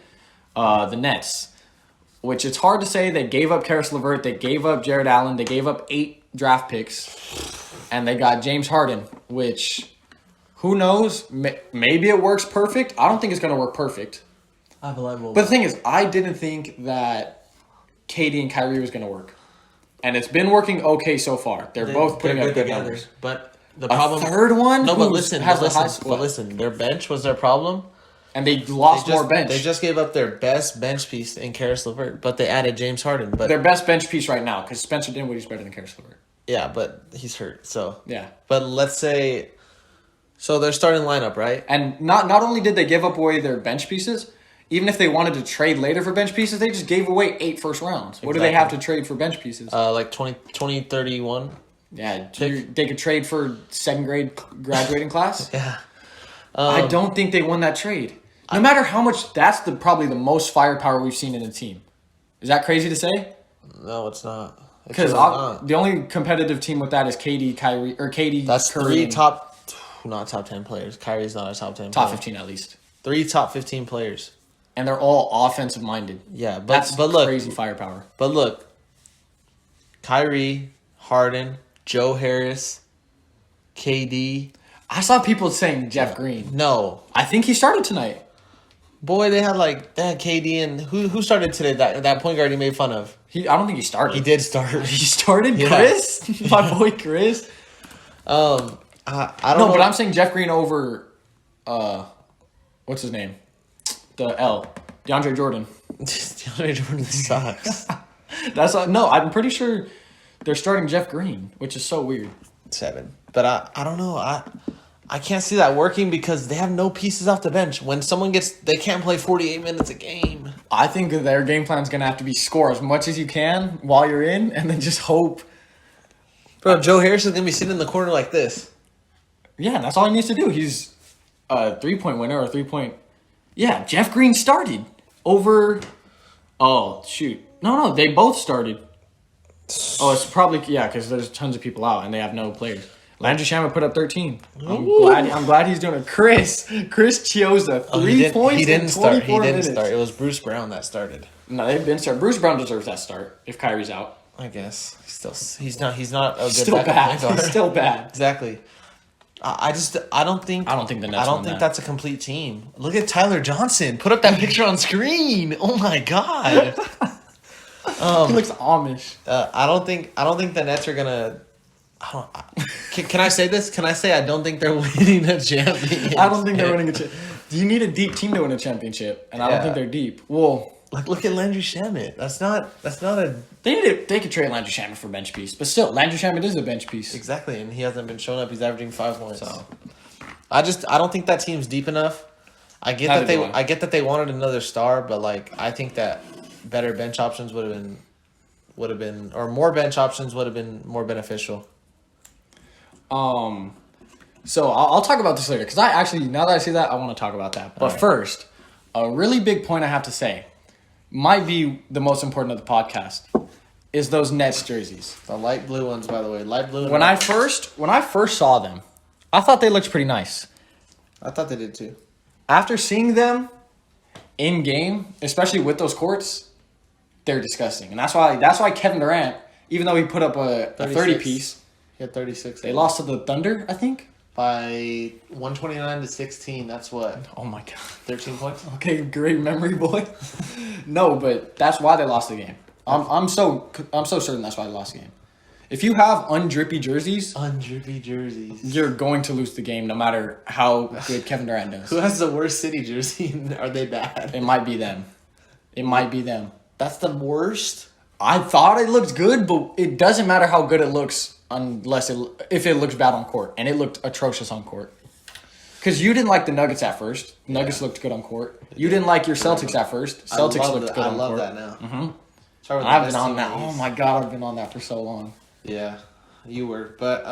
The Nets. Which it's hard to say. They gave up Karis LeVert. They gave up Jared Allen. They gave up 8 draft picks. And they got James Harden, which... Who knows? Maybe it works perfect. I don't think it's going to work perfect. But the thing is, I didn't think that KD and Kyrie was going to work. And it's been working okay so far. They're both putting up good numbers. But the problem... A third one? No, but listen, their bench was their problem. And they lost more bench. They just gave up their best bench piece in Karis LeVert, but they added James Harden. But their best bench piece right now, because Spencer Dinwiddie's better than Karis LeVert. Yeah, but he's hurt, so... Yeah. But let's say... So their starting lineup, right? And not only did they give up away their bench pieces, even if they wanted to trade later for bench pieces, they just gave away 8 first rounds. What do they have to trade for bench pieces? Like 2031. Yeah, they could trade for second grade graduating class. Yeah. I don't think they won that trade. No matter how much, that's probably the most firepower we've seen in a team. Is that crazy to say? No, it's not. Because the only competitive team with that is KD, Kyrie, or KD. That's Curry, not top 10 players. Kyrie's not a top 10 top player. 15 at least. 3 top 15 players. And they're all offensive minded. Yeah, but look, crazy firepower. But look, Kyrie, Harden, Joe Harris, KD. I saw people saying Jeff Green. No. I think he started tonight. Boy, they had KD and who started today? That point guard you made fun of. I don't think he started. He did start. He started? Yeah. Chris? My boy Chris? I don't know. But I'm saying Jeff Green over, what's his name? The L. DeAndre Jordan. DeAndre Jordan sucks. I'm pretty sure they're starting Jeff Green, which is so weird. 7. But I don't know. I can't see that working because they have no pieces off the bench. When someone they can't play 48 minutes a game. I think their game plan is going to have to be score as much as you can while you're in and then just hope. Bro, Joe Harris is going to be sitting in the corner like this. Yeah, that's all he needs to do. He's a 3-point winner or 3-point. Yeah, Jeff Green started over. Oh, shoot. No, they both started. Oh, it's probably, because there's tons of people out and they have no players. Landry Shamet put up 13. I'm glad he's doing it. Chris Chioza, 3 points he didn't in start. 24 minutes. It was Bruce Brown that started. No, they've been started. Bruce Brown deserves that start if Kyrie's out. I guess he's not a good Still backup bad. point guard. He's still bad. Exactly. I don't think the Nets. I don't think that's a complete team. Look at Tyler Johnson. Put up that picture on screen. Oh my god. He looks Amish. I don't think the Nets are gonna. Can I say this? Can I say I don't think they're winning a championship? I don't think they're winning a championship. You need a deep team to win a championship, and I don't think they're deep. Well, like look at Landry Shamet. That's not a They could trade Landry Shamet for bench piece, but still, Landry Shamet is a bench piece. exactly, and he hasn't been showing up. He's averaging 5 points. So I don't think that team's deep enough. I get that they wanted another star, but like I think that better bench options would have been or more bench options would have been more beneficial. So I'll talk about this later because I actually, now that I see that, I want to talk about that. But first, a really big point I have to say, might be the most important of the podcast, is those Nets jerseys. The light blue ones, by the way, light blue. When I first saw them, I thought they looked pretty nice. I thought they did too. After seeing them in game, especially with those courts, they're disgusting, and that's why Kevin Durant, even though he put up a 30 piece, he had 36. they lost to the Thunder, I think. By 129-16, that's what? Oh my god. 13 points? Okay, great memory, boy. No, but that's why they lost the game. I'm so certain that's why they lost the game. If you have undrippy jerseys, you're going to lose the game no matter how good Kevin Durant does. Who has the worst City jersey? Are they bad? It might be them. That's the worst? I thought it looked good, but it doesn't matter how good it looks if it looks bad on court, and it looked atrocious on court. Because you didn't like the Nuggets at first. Nuggets looked good on court. You didn't like your Celtics at first. Celtics looked good on court. I love that now. Mm-hmm. I've been on that. Oh my god, I've been on that for so long. Yeah, you were. But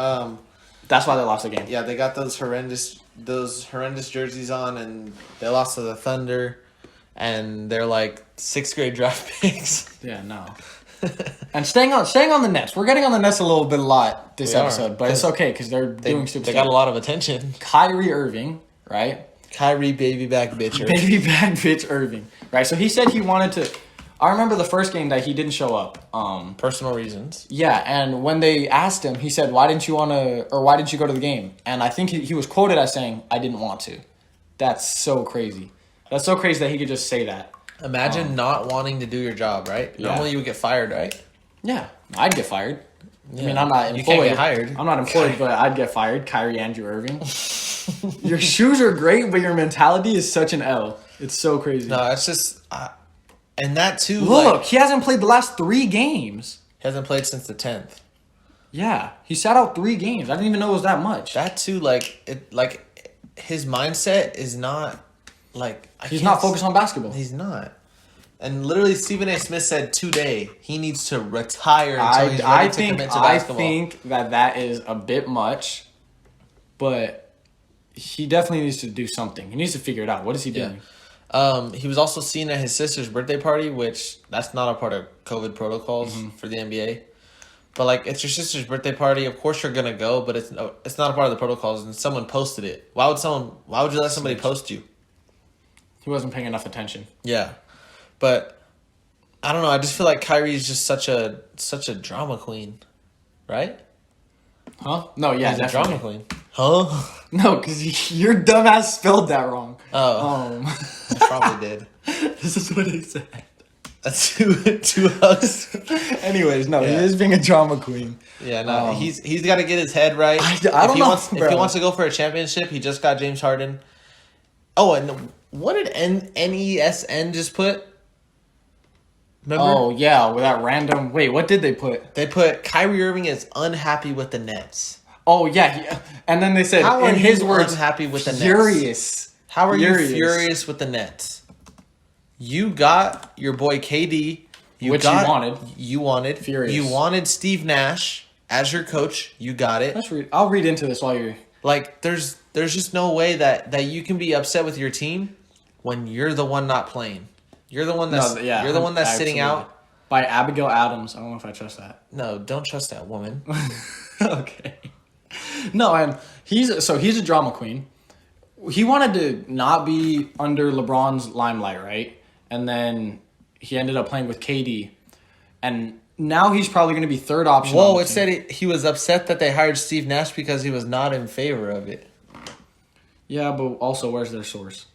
that's why they lost the game. Yeah, they got those horrendous jerseys on, and they lost to the Thunder, and they're like 6th grade draft picks. Yeah, no. And staying on the Nets. We're getting on the Nets a lot this episode, but it's okay because they're doing stupid stuff. They got a lot of attention. Kyrie Irving, right? Kyrie baby back bitch Irving. Baby back bitch Irving. Right, so he said he wanted to... I remember the first game that he didn't show up. Personal reasons. Yeah, and when they asked him, he said, why didn't you go to the game? And I think he was quoted as saying, I didn't want to. That's so crazy. That's so crazy that he could just say that. Imagine not wanting to do your job, right? Yeah. Normally you would get fired, right? Yeah, I'd get fired. Yeah. I mean, I'm not employed. You can't get hired. I'm not employed, but I'd get fired. Kyrie Andrew Irving. Your shoes are great, but your mentality is such an L. It's so crazy. No, it's just... and that too... Look, he hasn't played the last 3 games. He hasn't played since the 10th. Yeah, he sat out 3 games. I didn't even know it was that much. That too, his mindset is not... He's not focused on basketball. He's not. And literally, Stephen A. Smith said today he needs to retire until he's ready to commit to basketball. I think that is a bit much, but he definitely needs to do something. He needs to figure it out. What is he doing? He was also seen at his sister's birthday party, which that's not a part of COVID protocols for the NBA. But it's your sister's birthday party. Of course you're gonna go, but it's not a part of the protocols. And someone posted it. Why would you let somebody post you? He wasn't paying enough attention. Yeah. But I don't know. I just feel like Kyrie's just such a drama queen, right? Huh? No, yeah, he's definitely. a drama queen. Huh? No, because your dumbass spelled that wrong. Oh, I probably did. This is what he said. That's two hugs. Anyways, no, he is being a drama queen. Yeah, no, he's got to get his head right. I don't know. If he wants to go for a championship, he just got James Harden. Oh, and what did NESN just put? Remember? Oh, yeah, with that random... Wait, what did they put? They put Kyrie Irving is unhappy with the Nets. Oh, yeah. And then they said, in his words, unhappy with the Nets? Furious. How are you furious with the Nets? You got your boy KD. You wanted. You wanted. Furious. You wanted Steve Nash as your coach. You got it. I'll read into this while you're... There's just no way that you can be upset with your team when you're the one not playing. You're the one that's sitting out. By Abigail Adams. I don't know if I trust that. No, don't trust that woman. Okay. No, and he's a drama queen. He wanted to not be under LeBron's limelight, right? And then he ended up playing with KD, and now he's probably going to be third option. Whoa! It said he was upset that they hired Steve Nash because he was not in favor of it. Yeah, but also, where's their source?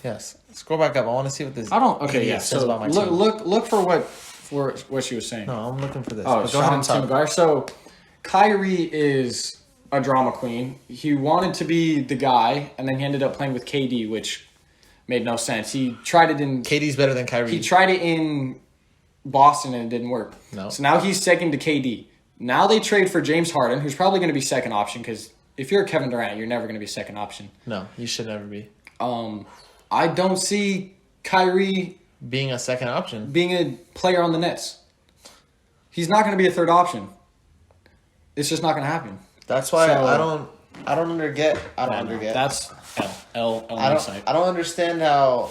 Yes. Scroll back up. I want to see what this. I don't. Okay, yeah. says So about my team. look for what she was saying. No, I'm looking for this. Oh, But go ahead and Sean talk. Gar. So, Kyrie is a drama queen. He wanted to be the guy, and then he ended up playing with KD, which made no sense. He tried it in. KD's better than Kyrie. He tried it in Boston, and it didn't work. No. So now he's second to KD. Now they trade for James Harden, who's probably going to be second option because if you're Kevin Durant, you're never going to be second option. No, you should never be. I don't see Kyrie Being a second option. being a player on the Nets. He's not going to be a third option. It's just not going to happen. That's why So- I don't underget. I don't underget. That's L I site. don't understand how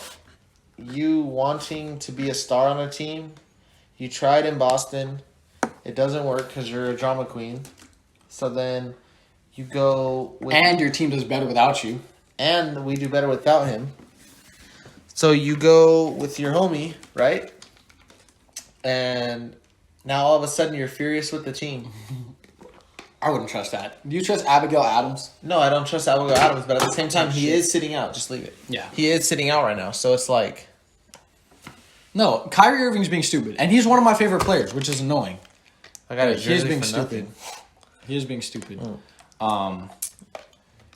you wanting to be a star on a team, you tried in Boston, it doesn't work because you're a drama queen. So then you go with And your team does better without you. and we do better without him. So you go with your homie, right? And now all of a sudden you're furious with the team. I wouldn't trust that. Do you trust Abigail Adams? No, I don't trust Abigail Adams, but at the same time, he is sitting out. Just leave it. Yeah. He is sitting out right now, so it's like No, Kyrie Irving's being stupid. And he's one of my favorite players, which is annoying. I got a He is jersey being for stupid. nothing. He is being stupid.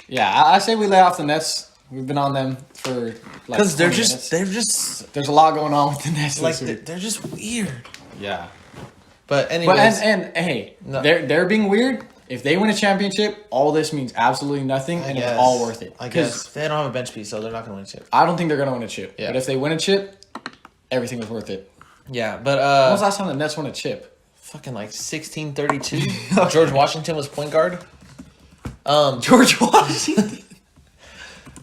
Yeah, I say we lay off the Nets. We've been on them for like Because 20 minutes. they're just There's a lot going on with the Nets like this week. they're just weird. Yeah. But anyways, But and hey, No. they're being weird. If they win a championship, all this means absolutely nothing, and it's all worth it. I 'Cause guess they don't have a bench piece, so they're not gonna win shit. I don't think they're gonna win a chip. Yeah. But if they win a chip, everything was worth it. Yeah, but When was the last time the Nets won a chip? fucking like 1632. George Washington was point guard. George Washington.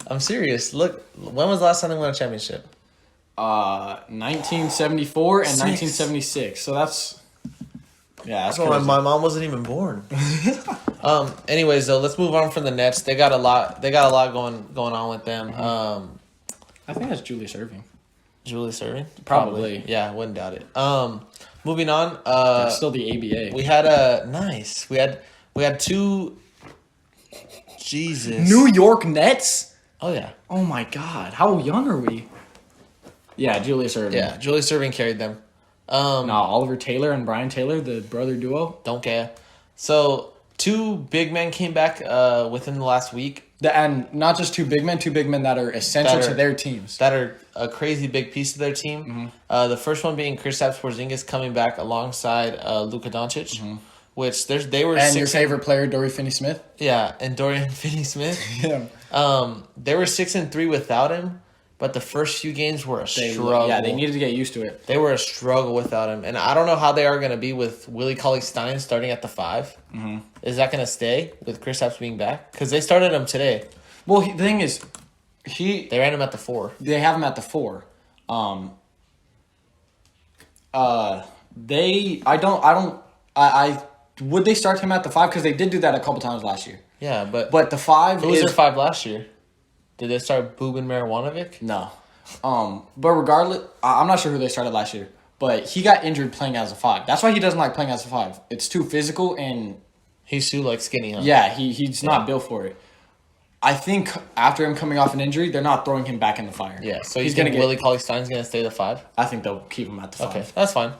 I'm serious. Look, when was the last time they won a championship? 1974 and Six. 1976. So that's that's That's when my mom wasn't even born. Anyways, though, let's move on from the Nets. They got a lot. They got a lot going on with them. I think that's Julius Irving. Julius Irving, Probably. Yeah, I wouldn't doubt it. Moving on. That's still the ABA. We had a nice. We had two. Jesus. New York Nets? Oh yeah. Oh my God. How young are we? Yeah, Julius Irving. Yeah. Julius Irving carried them. No, Oliver Taylor and Brian Taylor, the brother duo. Don't care. So two big men came back within the last week And not just two big men that are essential That to are- their teams. that are a crazy big piece of their team. The first one being Kristaps Porzingis coming back alongside Luka Doncic, which they were And your 6 favorite player, Dory Finney-Smith? yeah, and Dorian Finney-Smith. Yeah. They were 6-3 without him, but the first few games were a struggle. Yeah, they needed to get used to it. They were a struggle without him, and I don't know how they are going to be with Willie Cauley-Stein starting at the 5. Is that going to stay with Kristaps being back? Because they started him today. Well, the thing is, They ran him at the 4. they have him at the 4. Would they start him at the 5? Because they did do that a couple times last year. Yeah, But the 5 who was is their 5 last year? Did they start Boobin Marjanovic? no. But regardless, I'm not sure who they started last year. But he got injured playing as a 5. That's why he doesn't like playing as a 5. It's too physical and He's too like skinny, huh? yeah, he's not built for it. I think after him coming off an injury, they're not throwing him back in the fire. Yeah, so he's gonna gonna get. Willie Cauley-Stein's gonna stay the 5. I think they'll keep him at the 5. Okay, that's fine.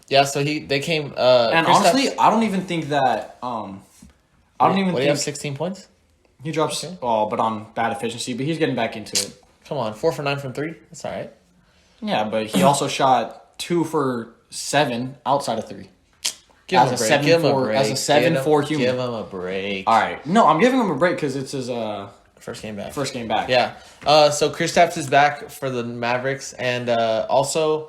Yeah, so they came. And Kristaps- honestly, I don't even think that. I don't even what do you think have? 16 points. he drops. Okay. Oh, but on bad efficiency. But he's getting back into it. Come on, 4 for 9 from 3. That's all right. Yeah, but he also shot 2 for 7 outside of 3. Give As him a a break. 7-4 Give him a break. as a 7-4 human. Give him a break. All right, no, I'm giving him a break because it's his First game back. first game back. Yeah. So Kristaps is back for the Mavericks, and also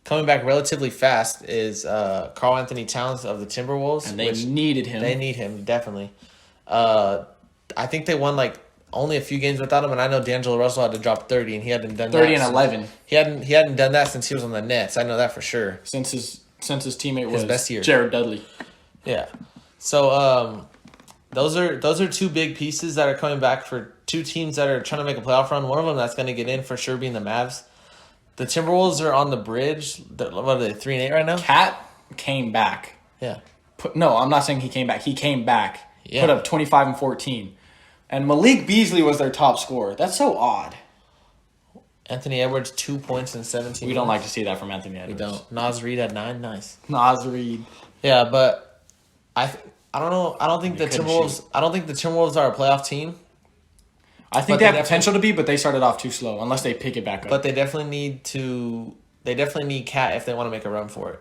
coming back relatively fast is Karl Anthony Towns of the Timberwolves. and they which needed him. they need him definitely. I think they won like only a few games without him, and I know D'Angelo Russell had to drop 30, and he hadn't done 30 that. and 11 He hadn't done that since he was on the Nets. I know that for sure. since his teammate was best year. Jared Dudley. Yeah. So those are two big pieces that are coming back for two teams that are trying to make a playoff run. One of them that's going to get in for sure being the Mavs. The Timberwolves are on the bridge. What are they, 3-8 right now? Cat came back. Yeah. No, I'm not saying he came back. He came back. Yeah. Put up 25 and 14. And Malik Beasley was their top scorer. That's so odd. Anthony Edwards, 2 points in 17 We don't minutes. like to see that from Anthony Edwards. We don't. Nas Reed had 9. Nice. Nas Reed. Yeah, but I don't know. I don't think the couldn't Timberwolves. I don't think the Timberwolves are a playoff team. I think But they have they potential to be, but they started off too slow unless they pick it back up. But they definitely need to. They definitely need Cat if they want to make a run for it.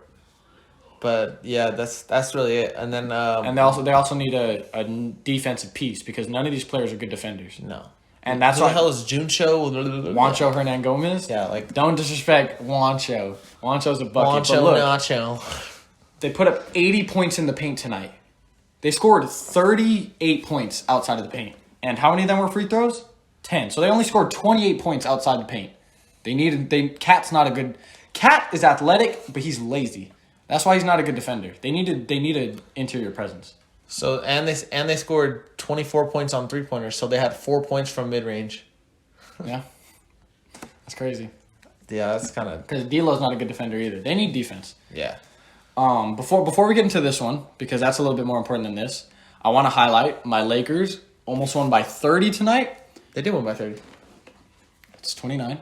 But yeah, that's really it. And then and they also need a defensive piece because none of these players are good defenders. no. And that's Who the why hell is Juncho? Juancho Hernan Gomez. Yeah, like Don't disrespect Juancho. Juancho's a bucket. Juancho But look, Nacho. they put up 80 points in the paint tonight. They scored 38 points outside of the paint. And how many of them were free throws? 10. So they only scored 28 points outside the paint. Cat's not a good. Cat is athletic, but he's lazy. That's why he's not a good defender. They need an interior presence. So and they scored 24 points on 3-pointers. So they had 4 points from mid range. Yeah. That's crazy. Yeah, that's kind of Because D'Lo's not a good defender either. They need defense. yeah. Before we get into this one, because that's a little bit more important than this, I want to highlight my Lakers almost won by 30 tonight. They did win by 30. It's 29.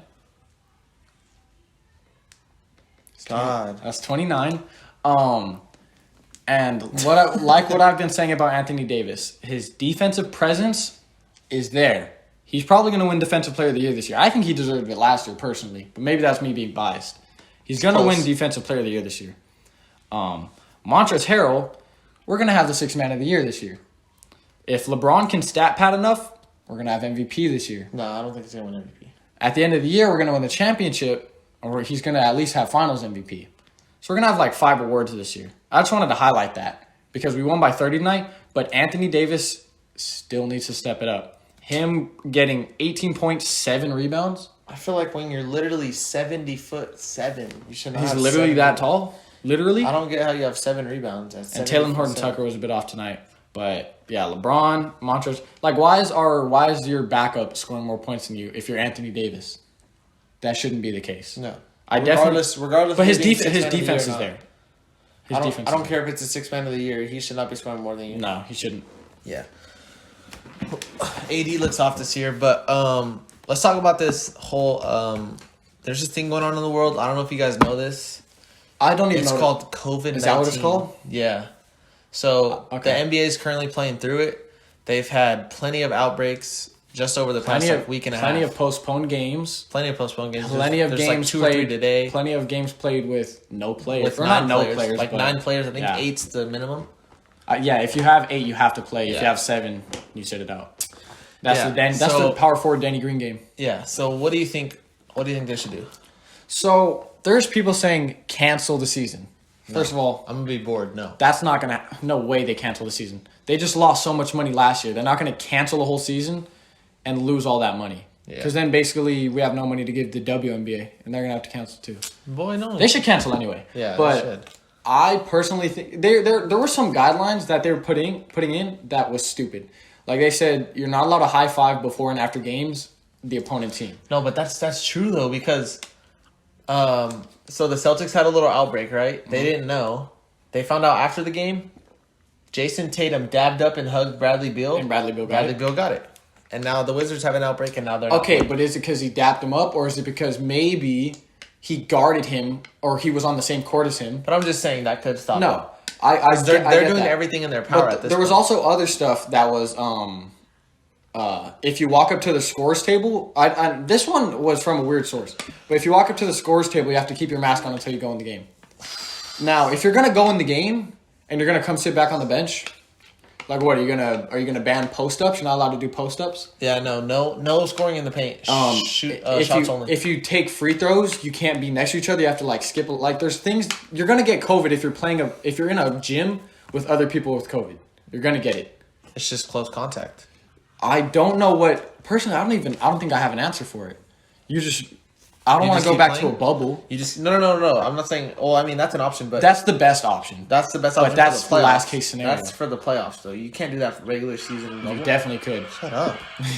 God. That's 29. And what I've been saying about Anthony Davis, his defensive presence is there. He's probably going to win Defensive Player of the Year this year. I think he deserved it last year personally, but maybe that's me being biased. He's going to win Defensive Player of the Year this year. Montrezl Harrell, we're going to have the Sixth Man of the Year this year. If LeBron can stat pad enough, we're going to have MVP this year. No, I don't think he's going to win MVP. At the end of the year, we're going to win the championship, or he's going to at least have finals MVP. So we're going to have like 5 awards this year. I just wanted to highlight that because we won by 30 tonight, but Anthony Davis still needs to step it up. Him getting 18 points, 7 rebounds. I feel like when you're literally 70'7", you should not He's have literally 7 that tall. Literally. I don't get how you have 7 rebounds. At And Taylor 70'7". Horton-Tucker was a bit off tonight. But yeah, LeBron, Montrezl. Like, why is your backup scoring more points than you if you're Anthony Davis? That shouldn't be the case. No. Regardless. But His defense is there. I don't care if it's a 6 man of the year. He should not be scoring more than you. No, he shouldn't. Yeah. AD looks off this year, but let's talk about this whole. There's this thing going on in the world. I don't know if you guys know this. I don't even It's know. called COVID-19. Is that what it's called? Yeah. So Okay. the NBA is currently playing through it. They've had plenty of outbreaks just over the past week and a half. Plenty of postponed games. Plenty of postponed games. Plenty of There's games like 2 or 3 played today. Plenty of games played with no players. With Or 9 not players. no players. Like but 9 players. I think yeah. 8's the minimum. Yeah, if you have 8, you have to play. If Yeah. you have 7, you sit it out. That's Yeah, that's so- the power forward Danny Green game. Yeah. So what do you think? What do you think they should do? So there's people saying cancel the season. First of all, I'm gonna be bored. No. that's not gonna. No way they cancel the season. They just lost so much money last year. They're not gonna cancel the whole season and lose all that money. Yeah. Because then basically we have no money to give the WNBA, and they're gonna have to cancel too. Boy, no. They should cancel anyway. Yeah, but they should. I personally think there were some guidelines that they were putting in that was stupid. Like they said, you're not allowed to high five before and after games the opponent team. No, but that's true though because, so the Celtics had a little outbreak, right? They didn't know. They found out after the game. Jason Tatum dabbed up and hugged Bradley Beal. And Bradley Beal got it. And now the Wizards have an outbreak, and now they're Okay, not. but is it because he dapped him up, or is it because maybe he guarded him, or he was on the same court as him? But I'm just saying that could stop. No, They're get doing that. everything in their power But at this there was point. also other stuff that was if you walk up to the scores table. This one was from a weird source, but if you walk up to the scores table, you have to keep your mask on until you go in the game. Now, if you're gonna go in the game and you're gonna come sit back on the bench, like what are you gonna ban post ups? You're not allowed to do post ups. Yeah, no scoring in the paint. Shoot, If shots you only. if you take free throws, you can't be next to each other. You have to like skip. Like there's things you're gonna get COVID if you're in a gym with other people with COVID. You're gonna get it. It's just close contact. I don't know what personally. I don't think I have an answer for it. I don't want to go keep back to playing? a bubble. You just no. I'm not saying. Well, I mean that's an option, but That's the best option. that's the best option. But that's for the the playoffs. last case scenario. That's for the playoffs, though. You can't do that for regular season. You definitely could. Shut up.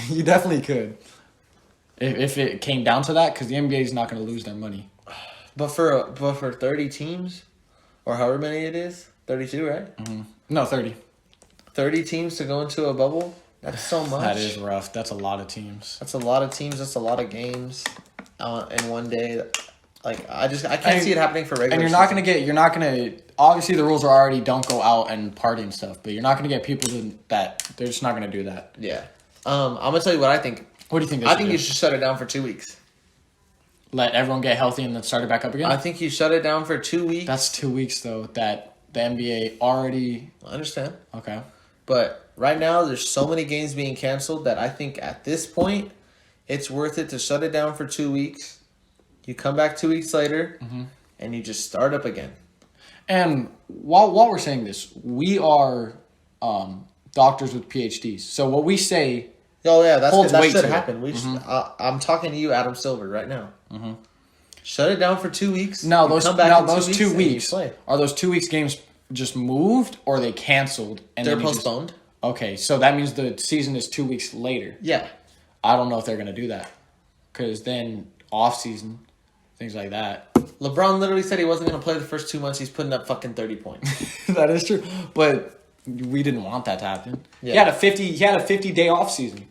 You definitely could. If it came down to that, because the NBA is not going to lose their money. But for 30 teams, or however many it is, 32, right? Mm-hmm. No, 30. 30 teams to go into a bubble. That's so much. That is rough. That's a lot of teams. That's a lot of teams. That's a lot of games in one day. Like I can't see it happening for regular. And you're not gonna. Obviously, the rules are already don't go out and party and stuff, but you're not gonna get people that they're just not gonna do that. Yeah. I'm gonna tell you what I think. What do you think? I think you should shut it down for 2 weeks. Let everyone get healthy and then start it back up again. I think you shut it down for 2 weeks. That's 2 weeks though. That the NBA already. I understand. Okay. But right now, there's so many games being canceled that I think at this point, it's worth it to shut it down for 2 weeks. You come back 2 weeks later, and you just start up again. And while we're saying this, we are doctors with PhDs. So what we say, oh yeah, that should to happen. We should, I'm talking to you, Adam Silver, right now. Mm-hmm. Shut it down for 2 weeks. Now those 2 weeks play. Are those 2 weeks games just moved or are they canceled? And they're postponed. Okay, so that means the season is 2 weeks later. Yeah, I don't know if they're gonna do that because then off season. Things like that. LeBron literally said he wasn't going to play the first 2 months. He's putting up fucking 30 points. That is true, but we didn't want that to happen. Yeah. He had a 50-day off season.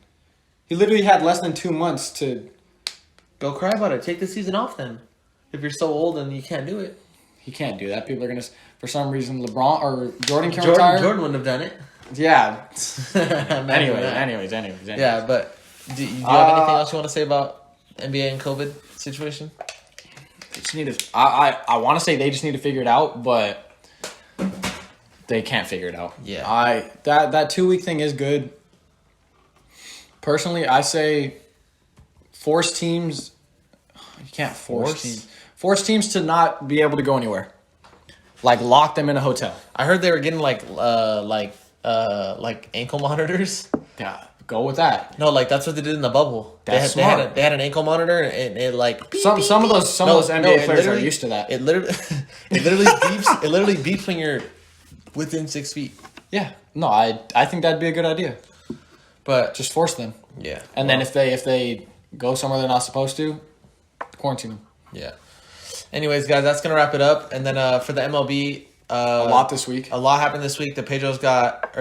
He literally had less than 2 months to go cry about it. Take the season off then. If you're so old and you can't do it, he can't do that. People are gonna, for some reason, LeBron or Jordan can retire. Jordan wouldn't have done it. Yeah. anyways. Yeah, but do you have anything else you want to say about NBA and COVID situation? Just need to. I want to say they just need to figure it out, but they can't figure it out. Yeah. That 2 week thing is good. Personally, I say force teams. You can't force teams to not be able to go anywhere. Like lock them in a hotel. I heard they were getting like ankle monitors. Yeah. Go with that. No, like that's what they did in the bubble. That's they had an ankle monitor and it like beep, some of those NBA players are used to that. It literally beeps. It literally beeps when you're within 6 feet. Yeah. No, I think that'd be a good idea. But just force them. Yeah. And then if they go somewhere they're not supposed to, quarantine them. Yeah. Anyways, guys, that's gonna wrap it up. And then for the MLB. A lot this week. A lot happened this week. The Astros got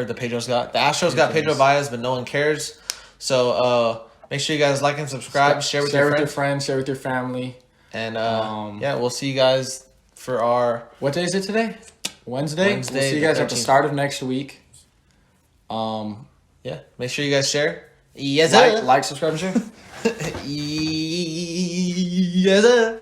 Pedro Baez, but no one cares. So make sure you guys like and subscribe. Share with your friends. Share with your family. And we'll see you guys for our. What day is it today? Wednesday. We'll see you guys at the start of next week. Yeah. Make sure you guys share. Yes, like, subscribe, and share. Yes, sir.